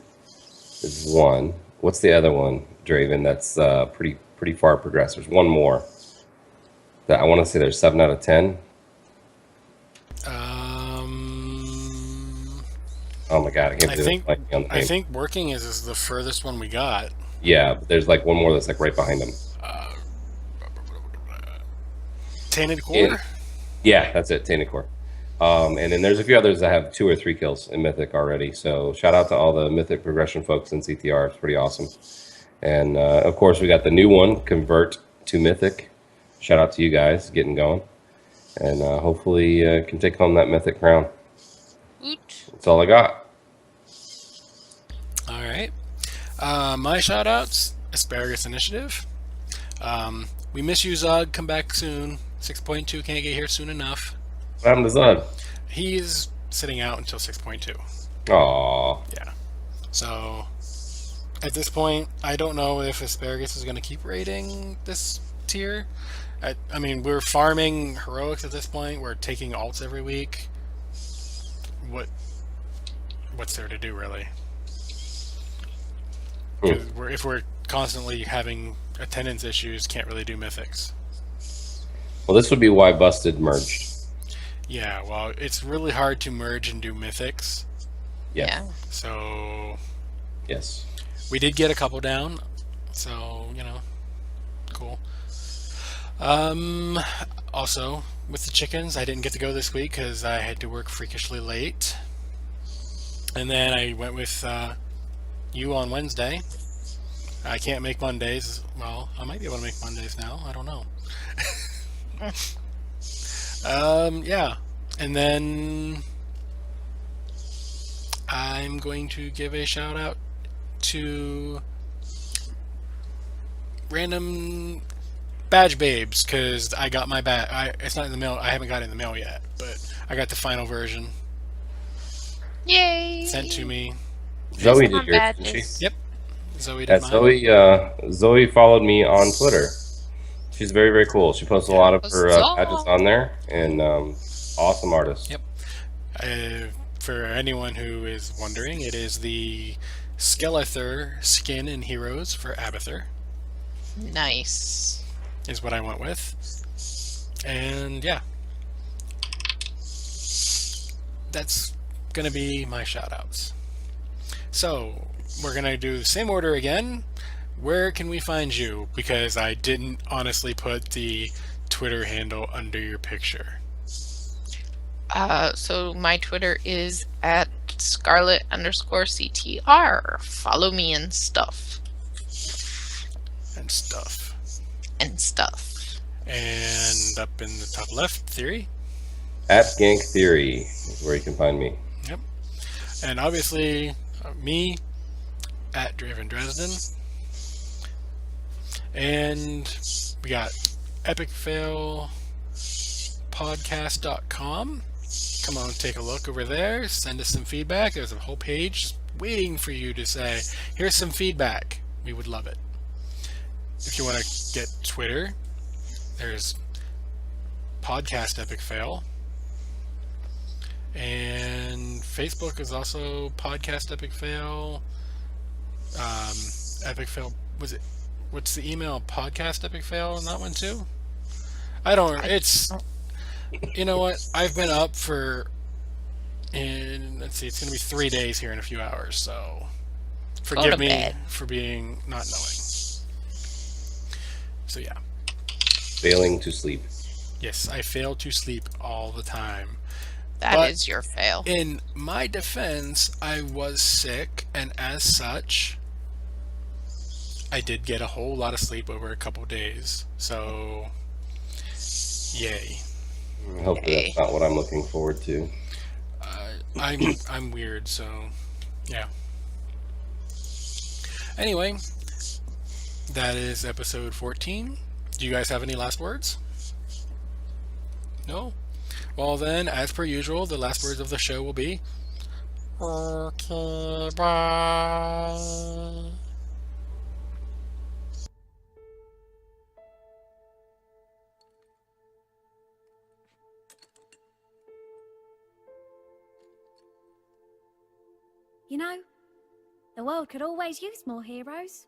is one. What's the other one, Draven? That's pretty far progressed. There's one more that I want to say there's 7 out of 10. Oh my god, I can't believe it. I think Working is the furthest one we got. Yeah, but there's like one more that's like right behind them. Tainted Core? Yeah, that's it, Tainted Core. And then there's a few others that have 2 or 3 kills in Mythic already. So shout out to all the Mythic progression folks in CTR. It's pretty awesome. And of course, we got the new one, Convert to Mythic. Shout out to you guys getting going. And hopefully can take home that Mythic crown. Oot. That's all I got. All right. My shout outs, Asparagus Initiative. We miss you, Zog. Come back soon. 6.2 can't get here soon enough. What happened to Zod? He's sitting out until 6.2. Aww. Yeah. So, at this point, I don't know if Asparagus is going to keep raiding this tier. I mean, we're farming heroics at this point. We're taking alts every week. What's there to do, really? 'Cause if we're constantly having attendance issues, can't really do mythics. Well, this would be why Busted merged. Yeah, well, it's really hard to merge and do mythics. Yes. Yeah. So Yes. we did get a couple down. So, cool. Also, with the chickens, I didn't get to go this week because I had to work freakishly late. And then I went with you on Wednesday. I can't make Mondays. Well, I might be able to make Mondays now. I don't know. Yeah. And then I'm going to give a shout out to random badge babes because I got my badge. It's not in the mail. I haven't got it in the mail yet, but I got the final version Yay. sent to me. Zoe Come on, did yours, didn't she? badges. Yep. Zoe Yeah, did mine. Zoe followed me on Twitter. She's very, very cool. She posts a lot of her Huzzah. patches on there, and awesome artist. Yep. For anyone who is wondering, it is the Skeletor skin in Heroes for Abathur, Nice. is what I went with. And yeah. That's going to be my shoutouts. So, we're going to do the same order again. Where can we find you? Because I didn't honestly put the Twitter handle under your picture. So my Twitter is at Scarlet_CTR. Follow me and stuff. And stuff. And stuff. And up in the top left, Theory. At Gank Theory is where you can find me. Yep. And obviously, me at DravenDresden. And we got epicfailpodcast.com. Come on, take a look over there. Send us some feedback. There's a whole page just waiting for you to say, here's some feedback. We would love it. If you want to get Twitter, there's Podcast Epic Fail. And Facebook is also Podcast Epic Fail. Epic Fail, was it? What's the email? Podcast Epic Fail on that one too? I don't. It's. You know what? I've been up for. Let's see. It's going to be 3 days here in a few hours. So, forgive me bed. for being not knowing. So yeah. Failing to sleep. Yes, I fail to sleep all the time. That is your fail. In my defense, I was sick, and as such, I did get a whole lot of sleep over a couple days. So, yay. Hopefully that's not what I'm looking forward to. I'm weird, so yeah. Anyway, that is episode 14. Do you guys have any last words? No? Well then, as per usual, the last words of the show will be okay, bye. You know, the world could always use more heroes.